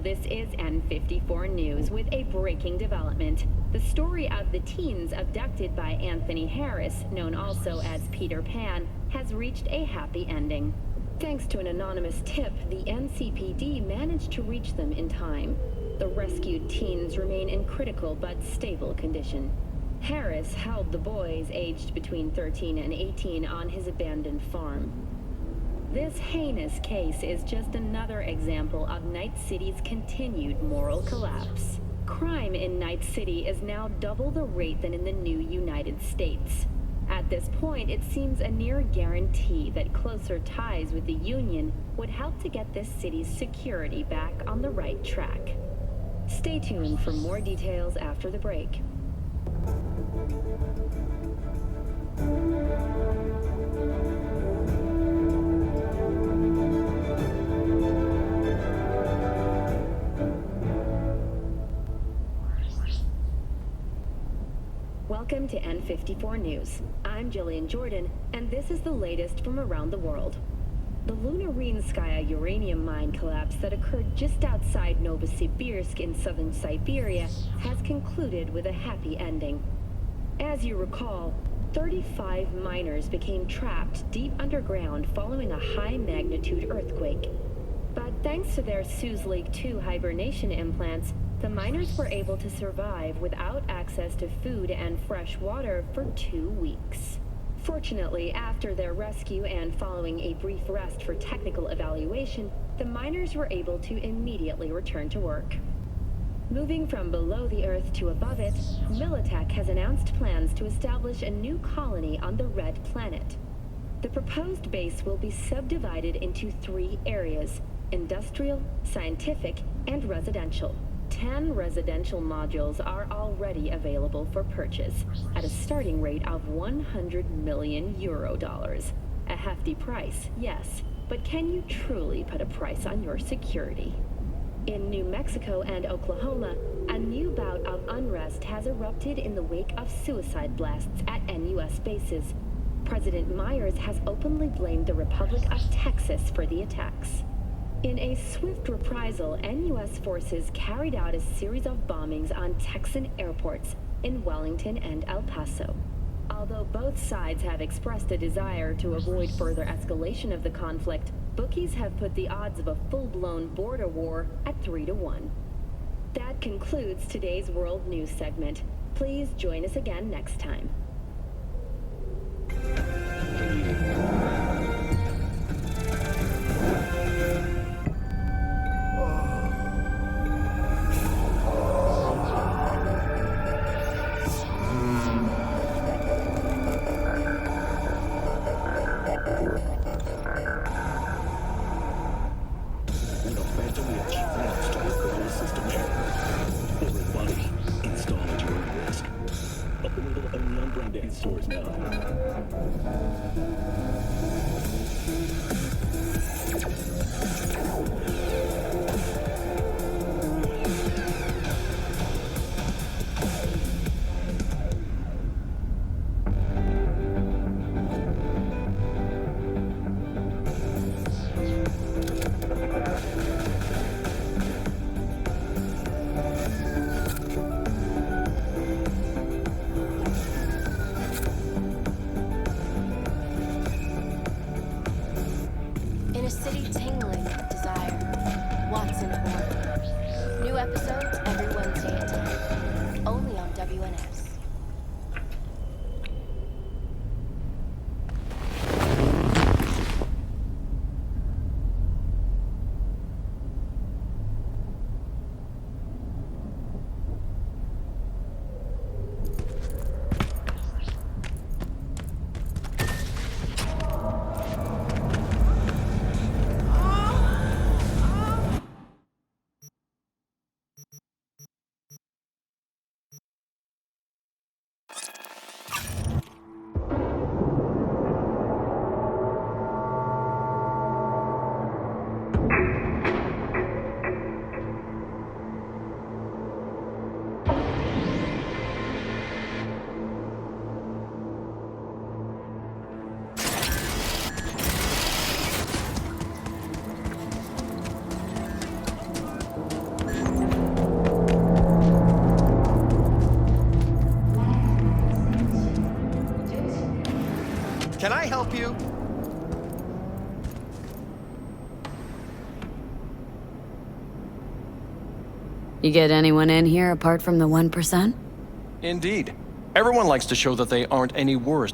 This is N54 News with a breaking development. The story of the teens abducted by Anthony Harris, known also as Peter Pan, has reached a happy ending. Thanks to an anonymous tip, the NCPD managed to reach them in time. The rescued teens remain in critical but stable condition. Harris held the boys aged between 13 and 18 on his abandoned farm. This heinous case is just another example of Night City's continued moral collapse. Crime in Night City is now double the rate than in the new United States. At this point, it seems a near guarantee that closer ties with the Union would help to get this city's security back on the right track. Stay tuned for more details after the break. Welcome to N54 News. I'm Jillian Jordan, and this is the latest from around the world. The Lunarinskaya uranium mine collapse that occurred just outside Novosibirsk in southern Siberia has concluded with a happy ending. As you recall, 35 miners became trapped deep underground following a high-magnitude earthquake. But thanks to their Suez Lake 2 hibernation implants, the miners were able to survive without access to food and fresh water for 2 weeks. Fortunately, after their rescue and following a brief rest for technical evaluation, the miners were able to immediately return to work. Moving from below the Earth to above it, Militech has announced plans to establish a new colony on the Red Planet. The proposed base will be subdivided into 3 areas: industrial, scientific, and residential. 10 residential modules are already available for purchase at a starting rate of 100 million euro dollars. A hefty price, yes, but can you truly put a price on your security? In New Mexico and Oklahoma, a new bout of unrest has erupted in the wake of suicide blasts at NUS bases. President Myers has openly blamed the Republic of Texas for the attacks. In a swift reprisal, NUS forces carried out a series of bombings on Texan airports in Wellington and El Paso. Although both sides have expressed a desire to avoid further escalation of the conflict, bookies have put the odds of a full-blown border war at 3-1. That concludes today's World News segment. Please join us again next time. In a city tingling with desire, Watson Horn. New episodes every Wednesday at 10. Only on WNS. Can I help you? You get anyone in here apart from the 1%? Indeed. Everyone likes to show that they aren't any worse.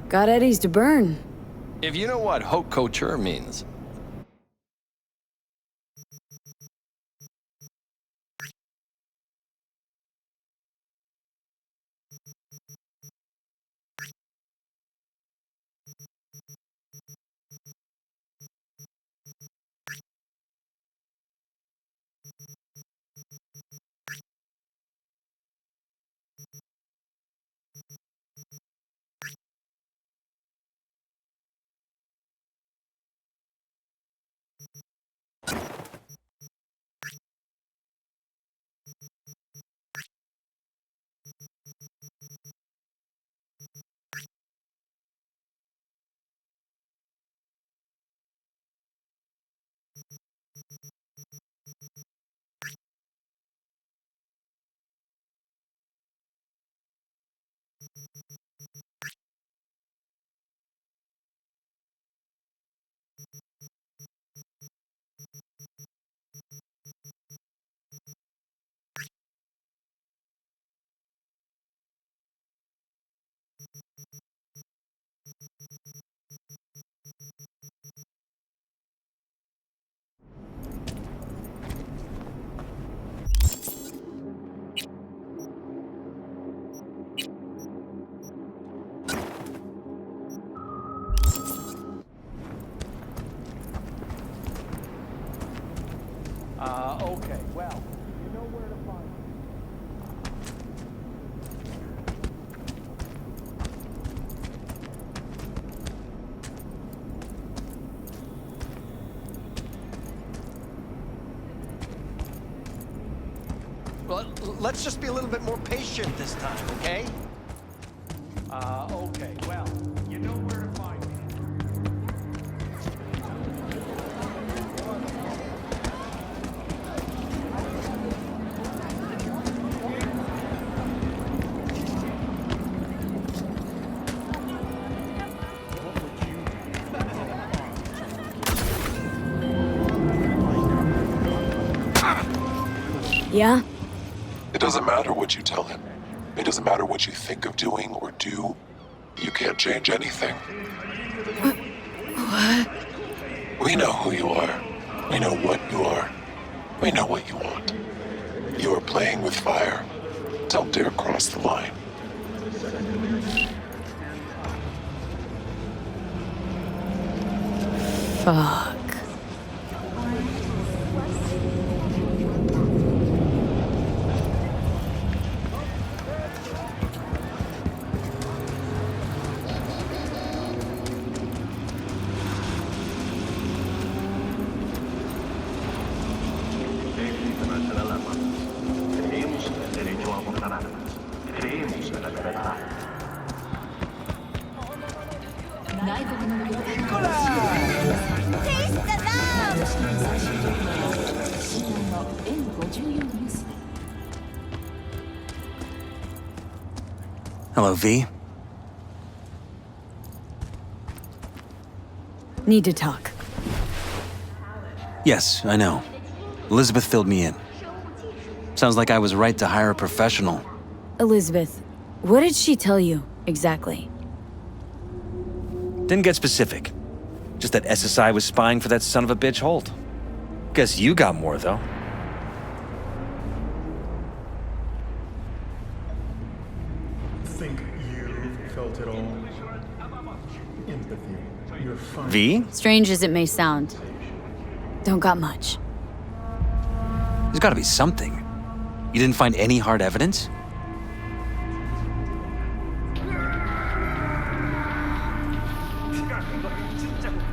Got eddies to burn. If you know what haute couture means. Okay, well, you know where to find me. Well, let's just be a little bit more patient this time, okay? Okay, well, you know where to find me. Yeah? It doesn't matter what you tell him. It doesn't matter what you think of doing or do. You can't change anything. What? We know who you are. We know what you are. We know what you want. You are playing with fire. Don't dare cross the line. Fuck. Hello, V. Need to talk. Yes, I know. Elizabeth filled me in. Sounds like I was right to hire a professional. Elizabeth, what did she tell you, exactly? Didn't get specific. Just that SSI was spying for that son of a bitch Holt. Guess you got more, though. Think you felt it all? Empathy. You're fine. V? Strange as it may sound, don't got much. There's gotta be something. You didn't find any hard evidence?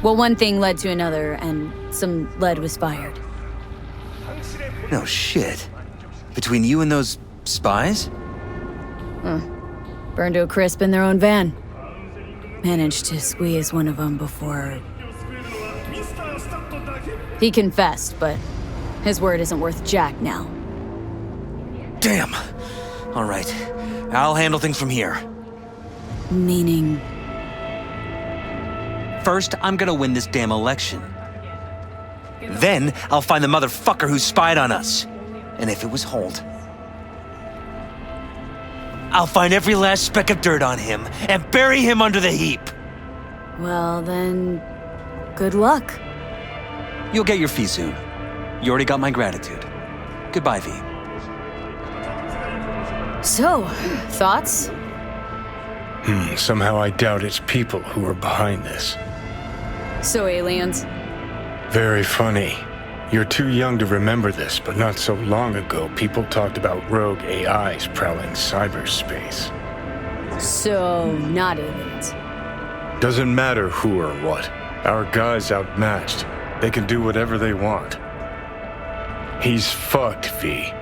Well, one thing led to another, and some lead was fired. No shit. Between you and those spies? Burned to a crisp in their own van. Managed to squeeze one of them before... He confessed, but his word isn't worth jack now. Damn. All right. I'll handle things from here. Meaning... First, I'm gonna win this damn election. Then, I'll find the motherfucker who spied on us. And if it was Holt, I'll find every last speck of dirt on him and bury him under the heap. Well, then, good luck. You'll get your fee soon. You already got my gratitude. Goodbye, V. So, thoughts? Somehow I doubt it's people who are behind this. So, aliens? Very funny. You're too young to remember this, but not so long ago, people talked about rogue AIs prowling cyberspace. So, not aliens. Doesn't matter who or what. Our guy's outmatched. They can do whatever they want. He's fucked, V.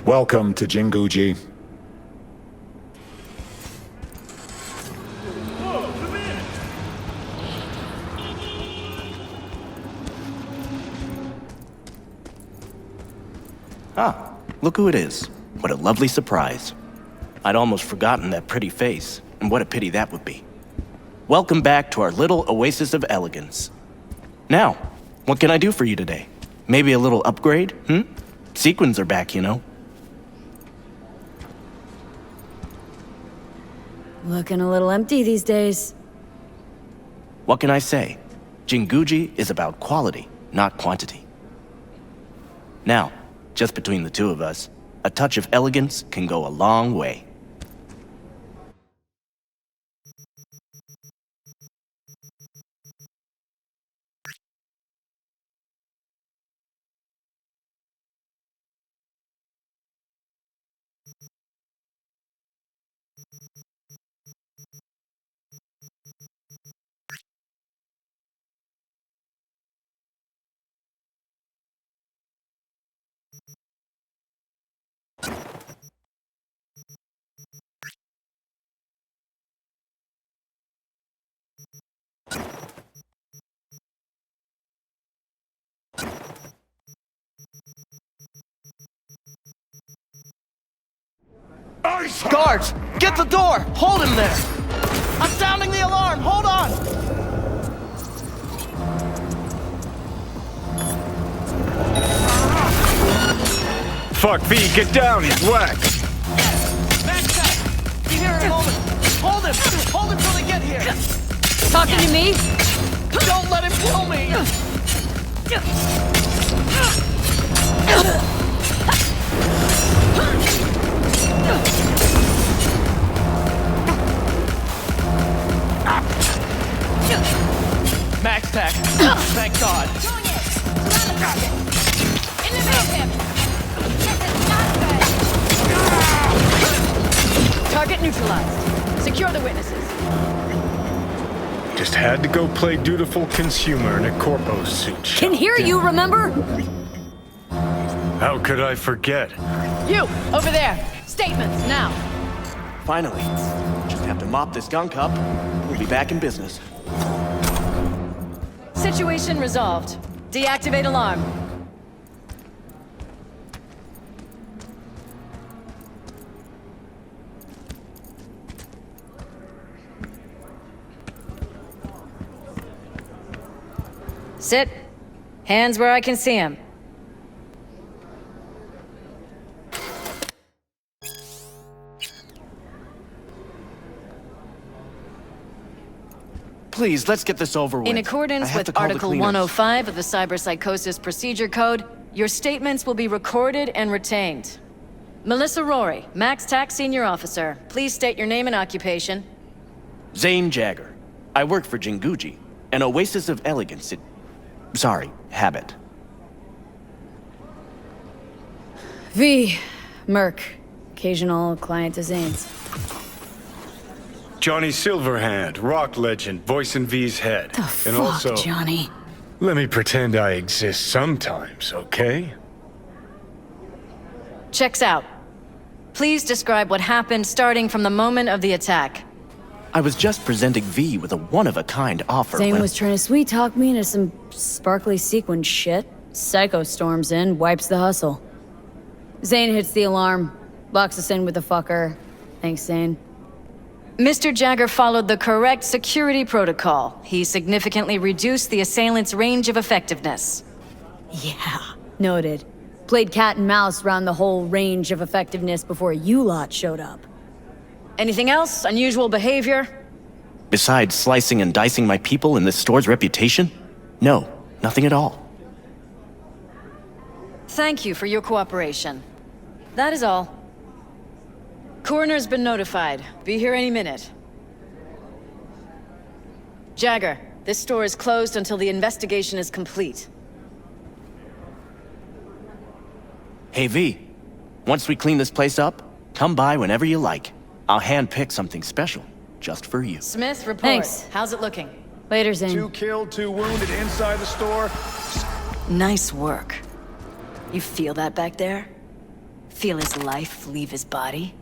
Welcome to Jinguji. Ah, look who it is. What a lovely surprise. I'd almost forgotten that pretty face, and what a pity that would be. Welcome back to our little oasis of elegance. Now, what can I do for you today? Maybe a little upgrade, Sequins are back, you know. Looking a little empty these days. What can I say? Jinguji is about quality, not quantity. Now, just between the two of us, a touch of elegance can go a long way. voice! Guards, get the door! Hold him there! I'm sounding the alarm! Hold on! Fuck V, get down, he's whacked! Max, be here in a moment! Hold him! Hold him till they get here! Talking to me? Don't let him kill me! Max Tack, thank God. Doing it! Surround the target! Eliminate him! This is not good! Target neutralized. Secure the witnesses. Just had to go play dutiful consumer in a corpo suit. Can hear you, remember? How could I forget? You, over there. Statements, now. Finally. Just have to mop this gunk up. We'll be back in business. Situation resolved. Deactivate alarm. Sit. Hands where I can see them. Please, let's get this over with. In accordance with Article 105 of the Cyberpsychosis Procedure Code, your statements will be recorded and retained. Melissa Rory, Max Tack Senior Officer. Please state your name and occupation. Zane Jagger. I work for Jinguji, an oasis of elegance. Habit. V. Merc. Occasional client to Zane's. Johnny Silverhand, rock legend, voice in V's head. The fuck, Johnny? Let me pretend I exist sometimes, okay? Checks out. Please describe what happened starting from the moment of the attack. I was just presenting V with a one-of-a-kind offer. Zane when- was trying to sweet-talk me into some sparkly sequin shit. Psycho storms in, wipes the hustle. Zane hits the alarm, locks us in with the fucker. Thanks, Zane. Mr. Jagger followed the correct security protocol. He significantly reduced the assailant's range of effectiveness. Yeah, noted. Played cat and mouse around the whole range of effectiveness before you lot showed up. Anything else? Unusual behavior? Besides slicing and dicing my people and this store's reputation? No, nothing at all. Thank you for your cooperation. That is all. Coroner's been notified. Be here any minute. Jagger, this store is closed until the investigation is complete. Hey V, once we clean this place up, come by whenever you like. I'll handpick something special, just for you. Smith, report. Thanks. How's it looking? Later, Zane. 2 killed, 2 wounded inside the store. Nice work. You feel that back there? Feel his life leave his body?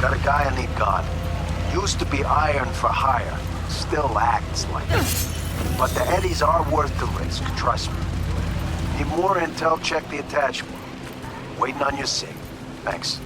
Got a guy I need gone. Used to be iron for hire. Still acts like it. But the eddies are worth the risk, trust me. Need more intel, check the attachment. Waiting on your sig. Thanks.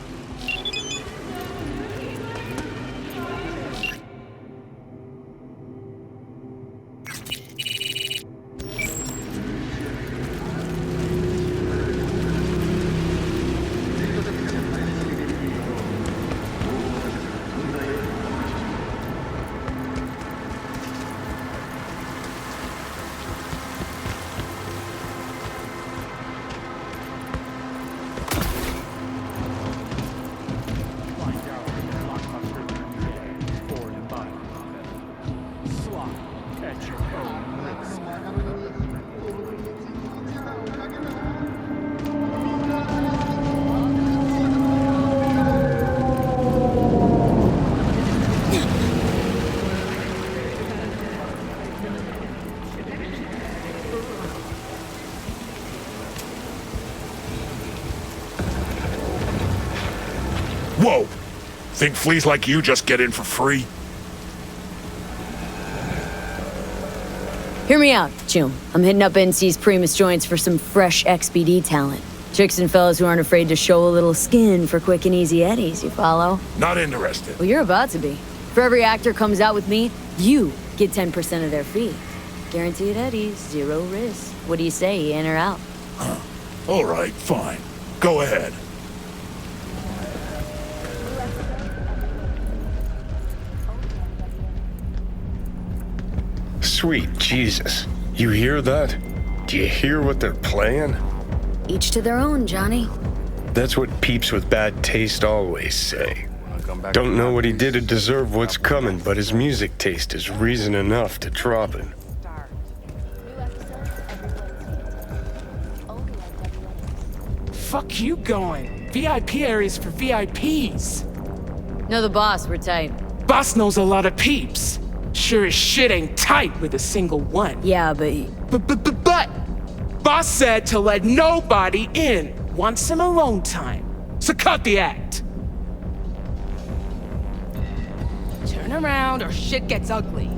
Whoa! Think fleas like you just get in for free? Hear me out, Chum. I'm hitting up NC's Primus joints for some fresh XBD talent. Chicks and fellas who aren't afraid to show a little skin for quick and easy eddies, you follow? Not interested. Well, you're about to be. For every actor comes out with me, you get 10% of their fee. Guaranteed eddies, zero risk. What do you say, in or out? All right, fine. Go ahead. Sweet Jesus. You hear that? Do you hear what they're playing? Each to their own, Johnny. That's what peeps with bad taste always say. Don't know what he did to deserve what's coming, but his music taste is reason enough to drop it. Fuck you going. VIP areas for VIPs. No, the boss, we're tight. Boss knows a lot of peeps. Sure as shit ain't tight with a single one. Yeah, but... But boss said to let nobody in. Want some alone time. So cut the act. Turn around or shit gets ugly.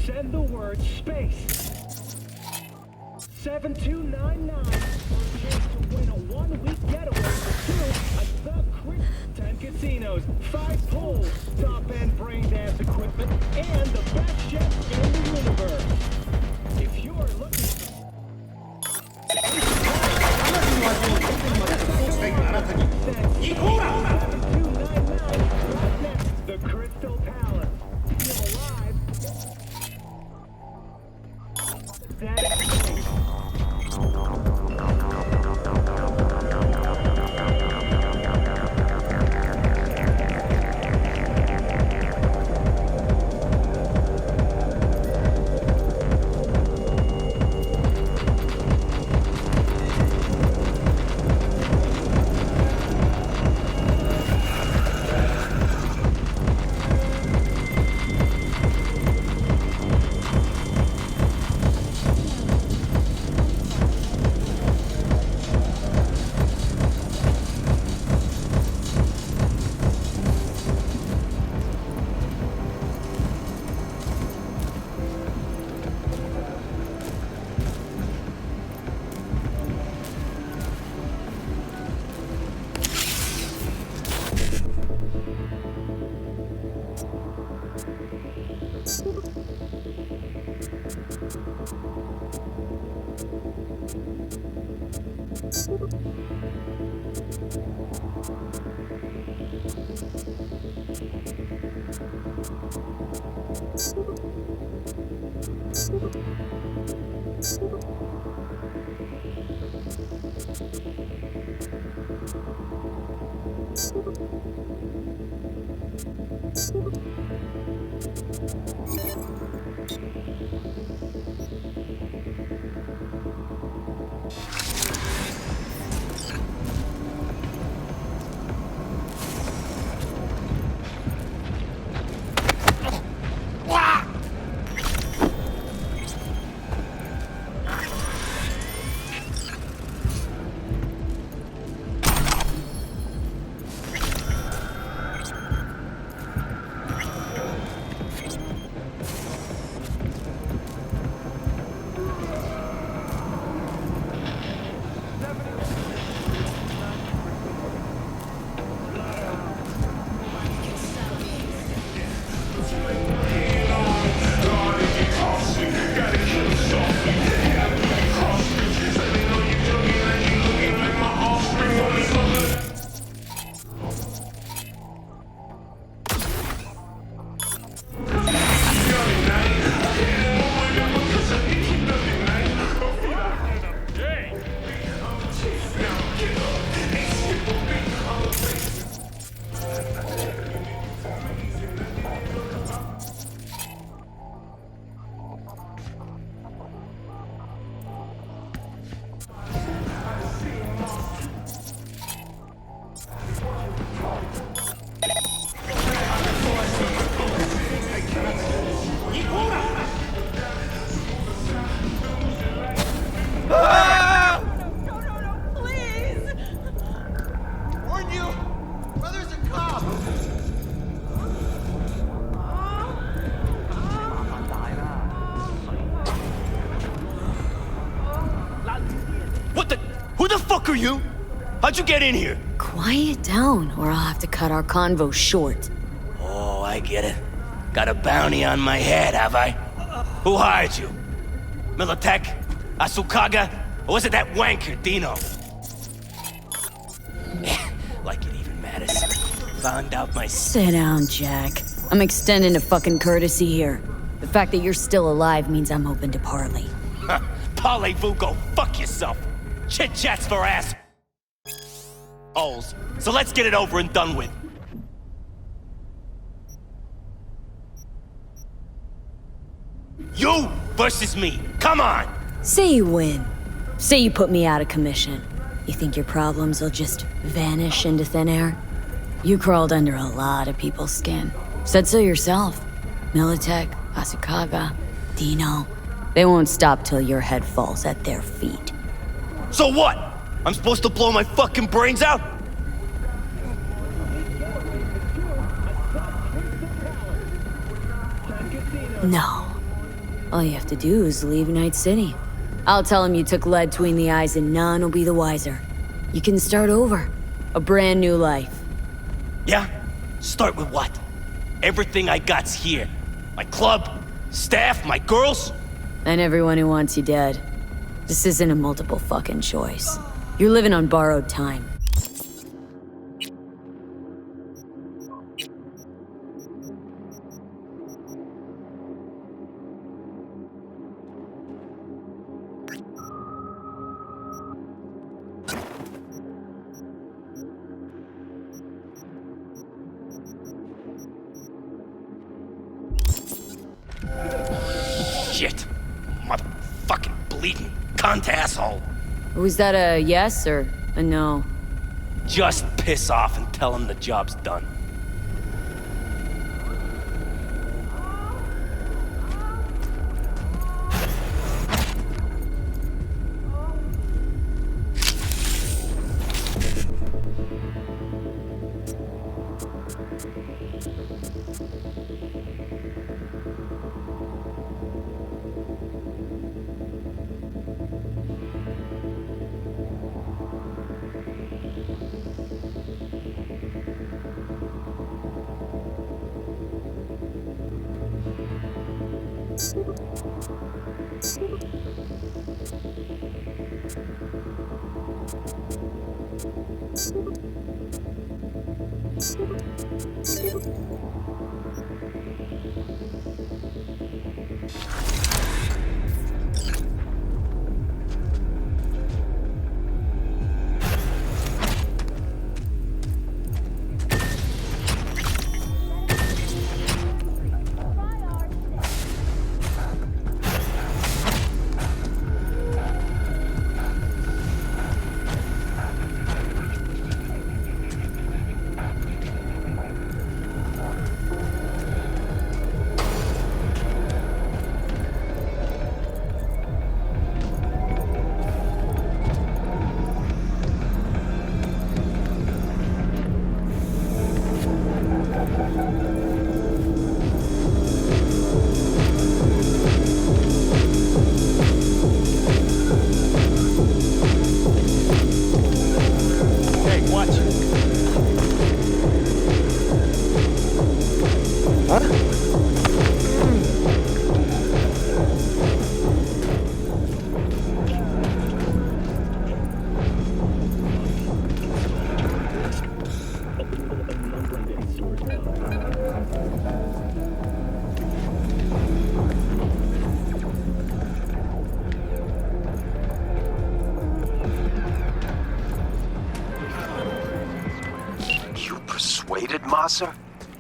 Send the word space. 7299 for a chance to win a one-week getaway for two at the Crit. 10 casinos, 5 pools, top-end brain dance equipment, and the best chef in the universe. If you're looking the Crystal Palace. Feel alive. Who the fuck are you? How'd you get in here? Quiet down, or I'll have to cut our convo short. Oh, I get it. Got a bounty on my head, have I? Who hired you? Militech? Asukaga? Or was it that wanker, Dino? Like it even matters. Found out my... Sit down, Jack. I'm extending a fucking courtesy here. The fact that you're still alive means I'm open to parley. Parlez-vous, go fuck yourself. Chit-chats for ass... holes. So let's get it over and done with. You versus me. Come on! Say you win. Say you put me out of commission. You think your problems will just vanish into thin air? You crawled under a lot of people's skin. Said so yourself. Militech, Asukaga, Dino. They won't stop till your head falls at their feet. So what? I'm supposed to blow my fucking brains out? No. All you have to do is leave Night City. I'll tell him you took lead between the eyes and none will be the wiser. You can start over. A brand new life. Yeah? Start with what? Everything I got's here. My club, staff, my girls. And everyone who wants you dead. This isn't a multiple fucking choice. You're living on borrowed time. Shit. Motherfucking bleeding cunt asshole. Was that a yes or a no? Just piss off and tell him the job's done. Mosser?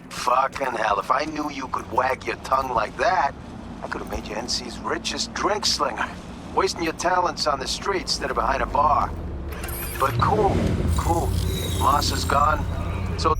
Fucking hell, if I knew you could wag your tongue like that, I could have made you NC's richest drink slinger. Wasting your talents on the street instead of behind a bar. But cool. Moss is gone, so...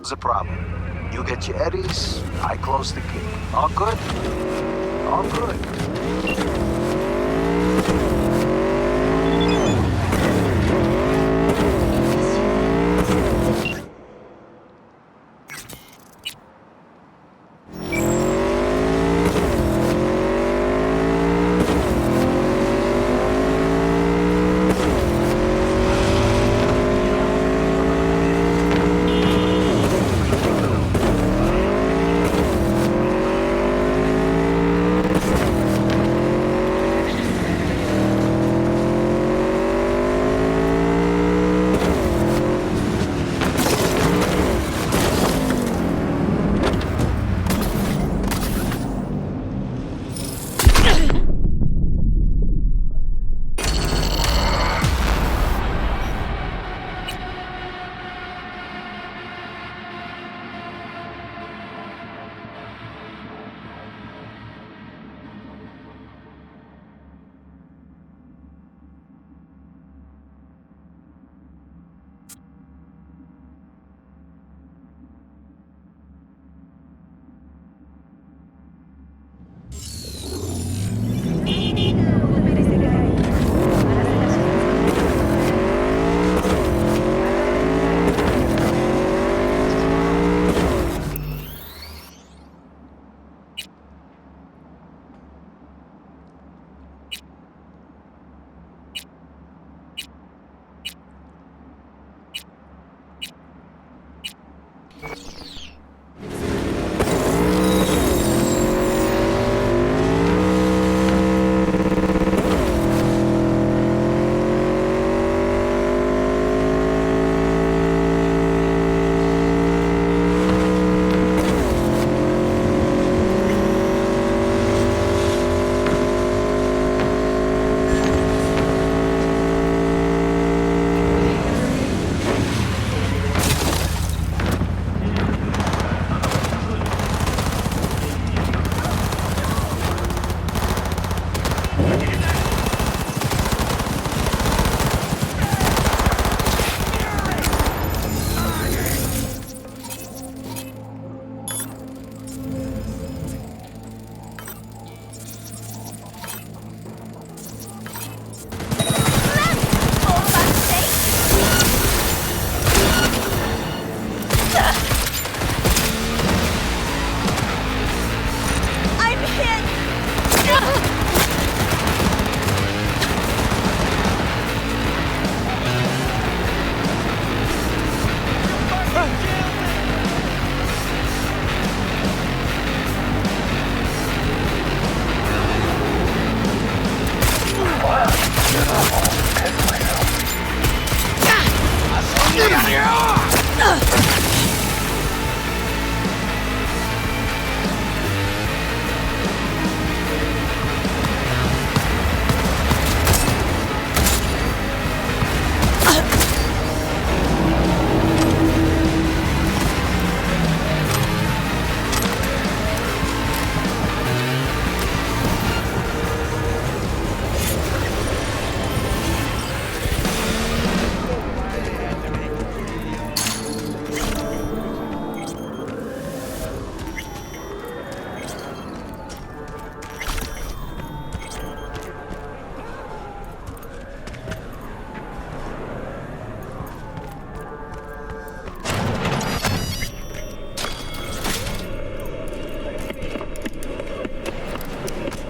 There's a problem. You get your eddies, I close the gig. All good? All good.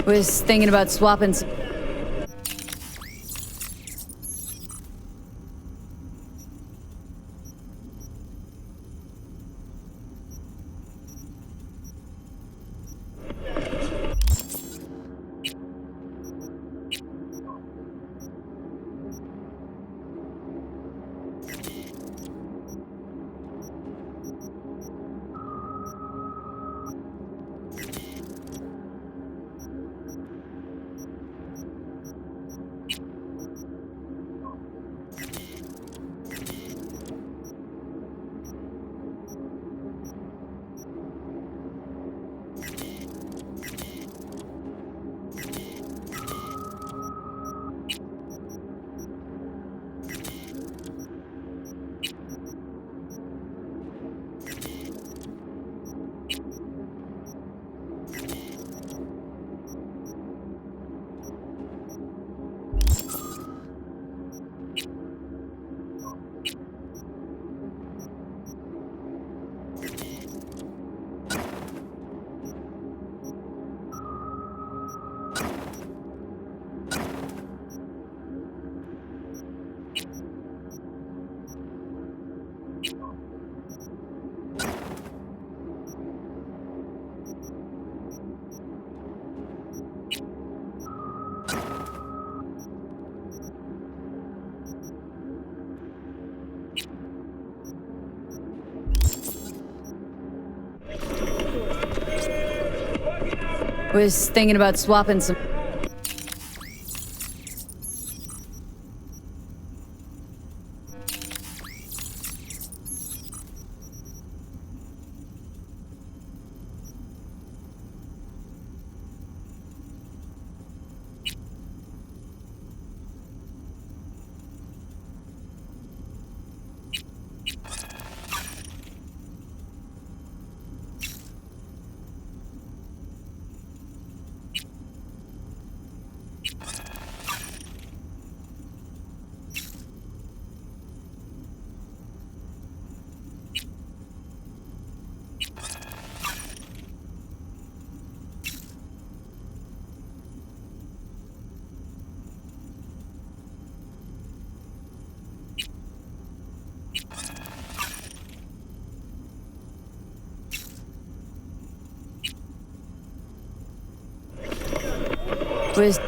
Was thinking about swapping some... Was thinking about swapping some... Was...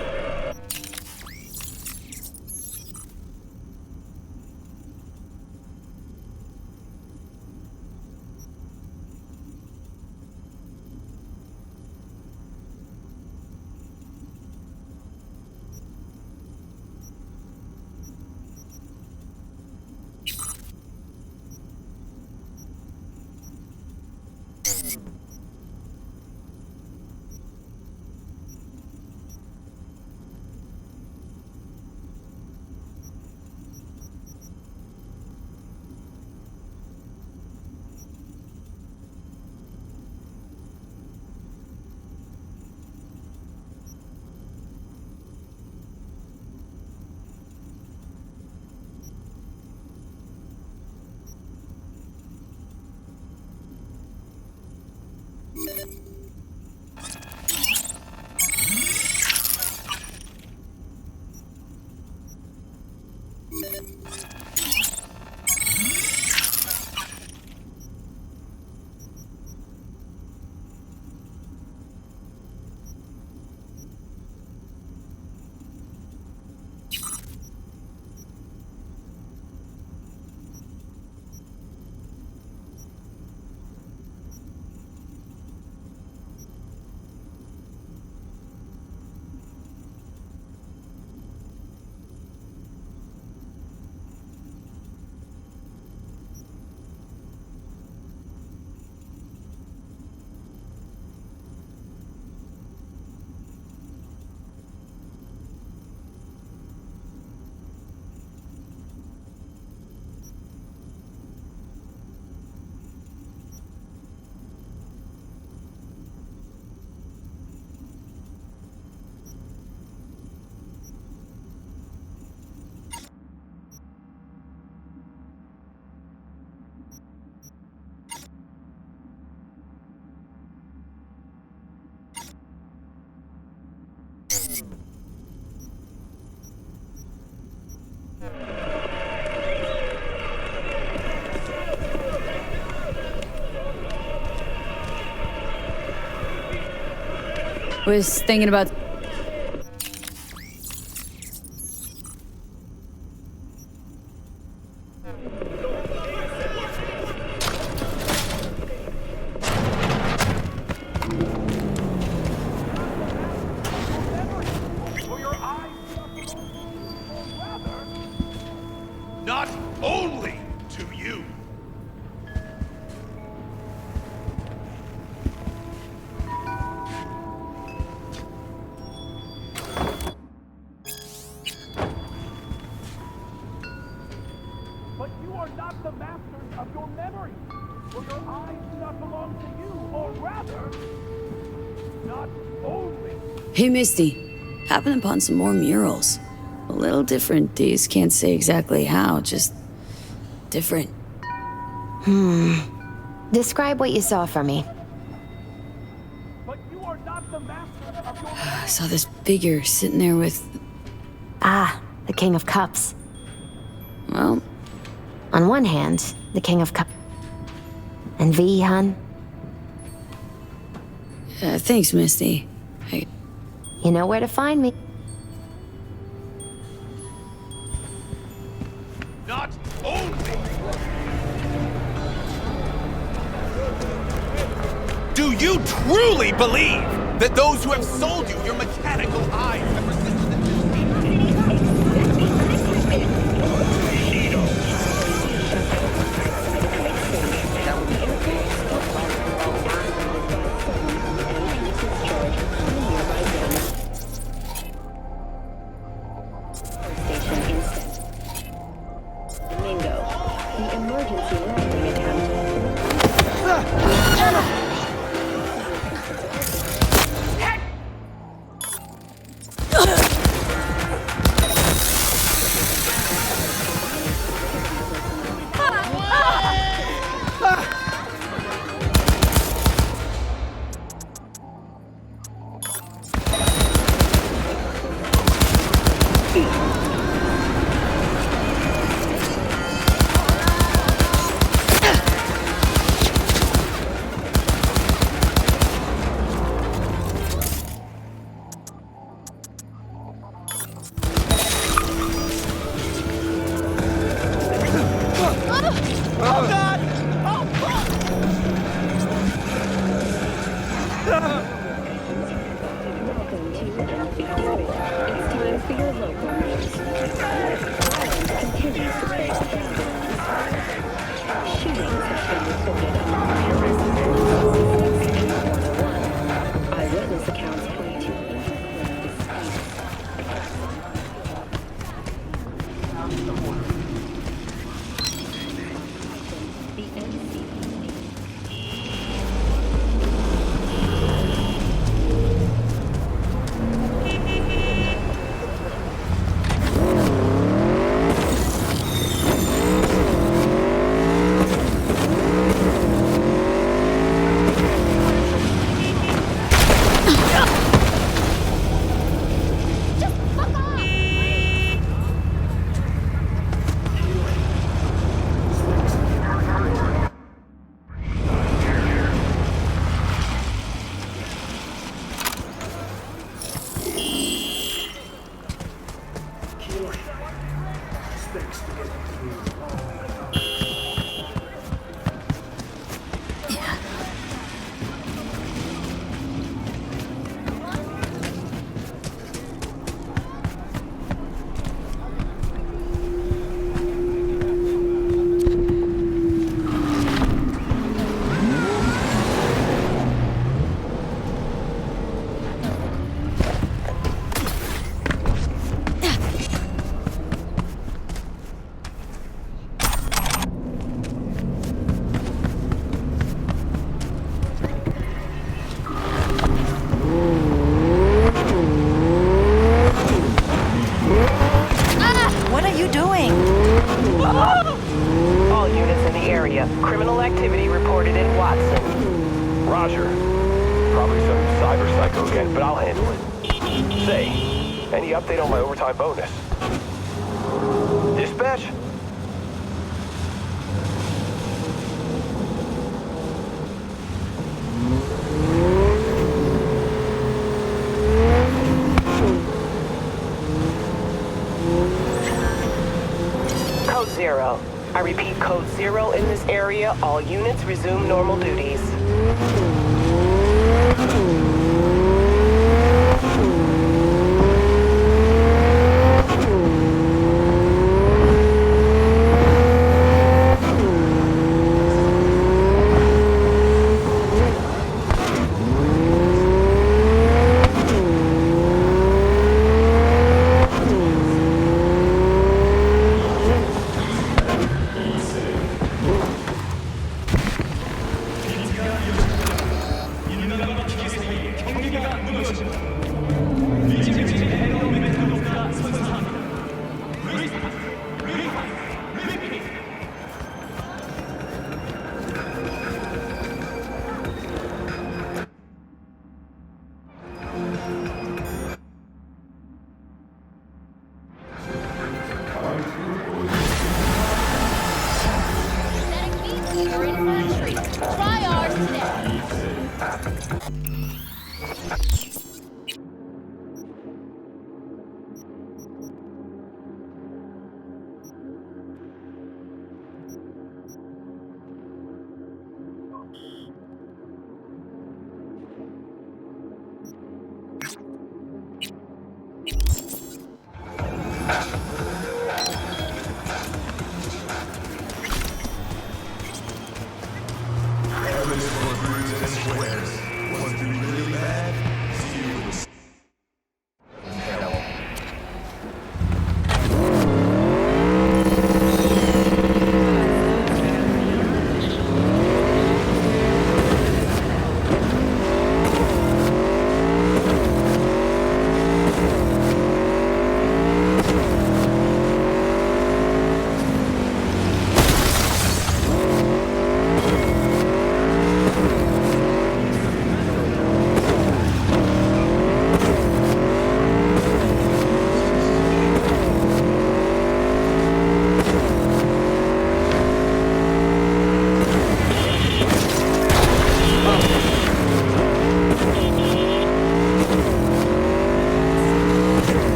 Was thinking about... Not only to you. But you are not the masters of your memory, for your eyes do not belong to you, or rather, not only. Hey, Misty. Happened upon some more murals. A little different, D's. Can't say exactly how, just... different. Describe what you saw for me. But you are not the masters of your I saw this figure sitting there with... Ah, the King of Cups. Well... On one hand, the King of Cups. And V, hun? Thanks, Misty. You know where to find me. Not only. Do you truly believe that those who have sold you your mechanical eyes have resisted Mingo, the emergency landing attempt. All units in the area. Criminal activity reported in Watson. Roger. Probably some cyber psycho again, but I'll handle it. Say, any update on my overtime bonus? Dispatch? 0. I repeat, code 0 in this area. All units resume normal duties. You're in for a treat. Try ours today.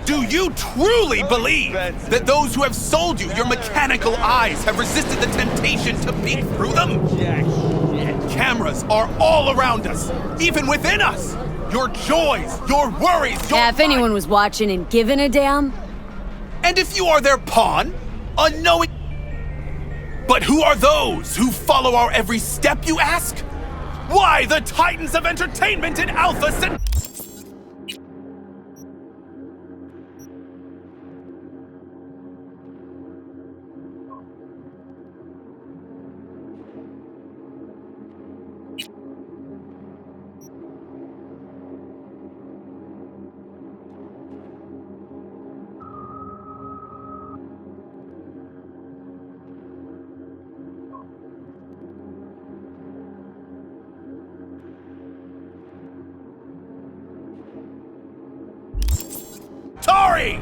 Do you truly believe that those who have sold you your mechanical eyes have resisted the temptation to peek through them? Cameras are all around us, even within us. Your joys, your worries, your... Yeah, if anyone was watching and giving a damn. And if you are their pawn, unknowing... But who are those who follow our every step, you ask? Why the titans of entertainment in Alpha Cent... Tari!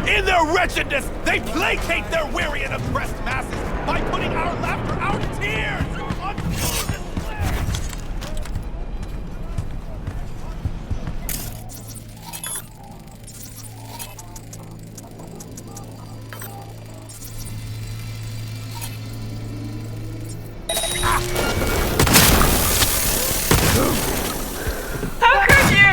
In their wretchedness, they placate their weary and oppressed masses by putting our laughter, our tears on full display. How could you?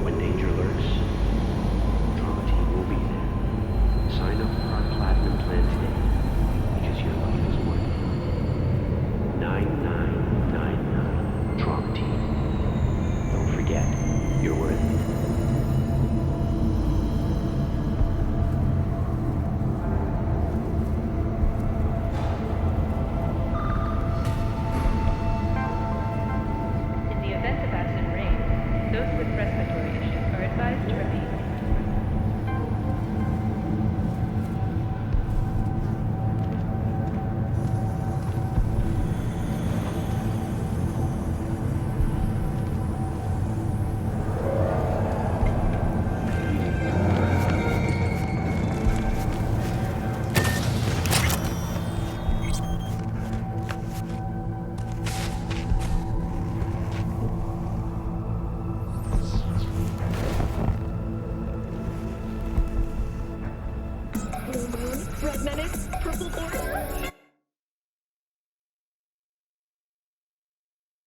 When danger lurks, Drama Team will be there. Sign up for our Platinum plan today, because your life is worth it. 9999 Drama Team. Don't forget, you're worth it. In the event of acid rain, those with respiratory issues are advised to remain. Blue moon, red menace, purple orb.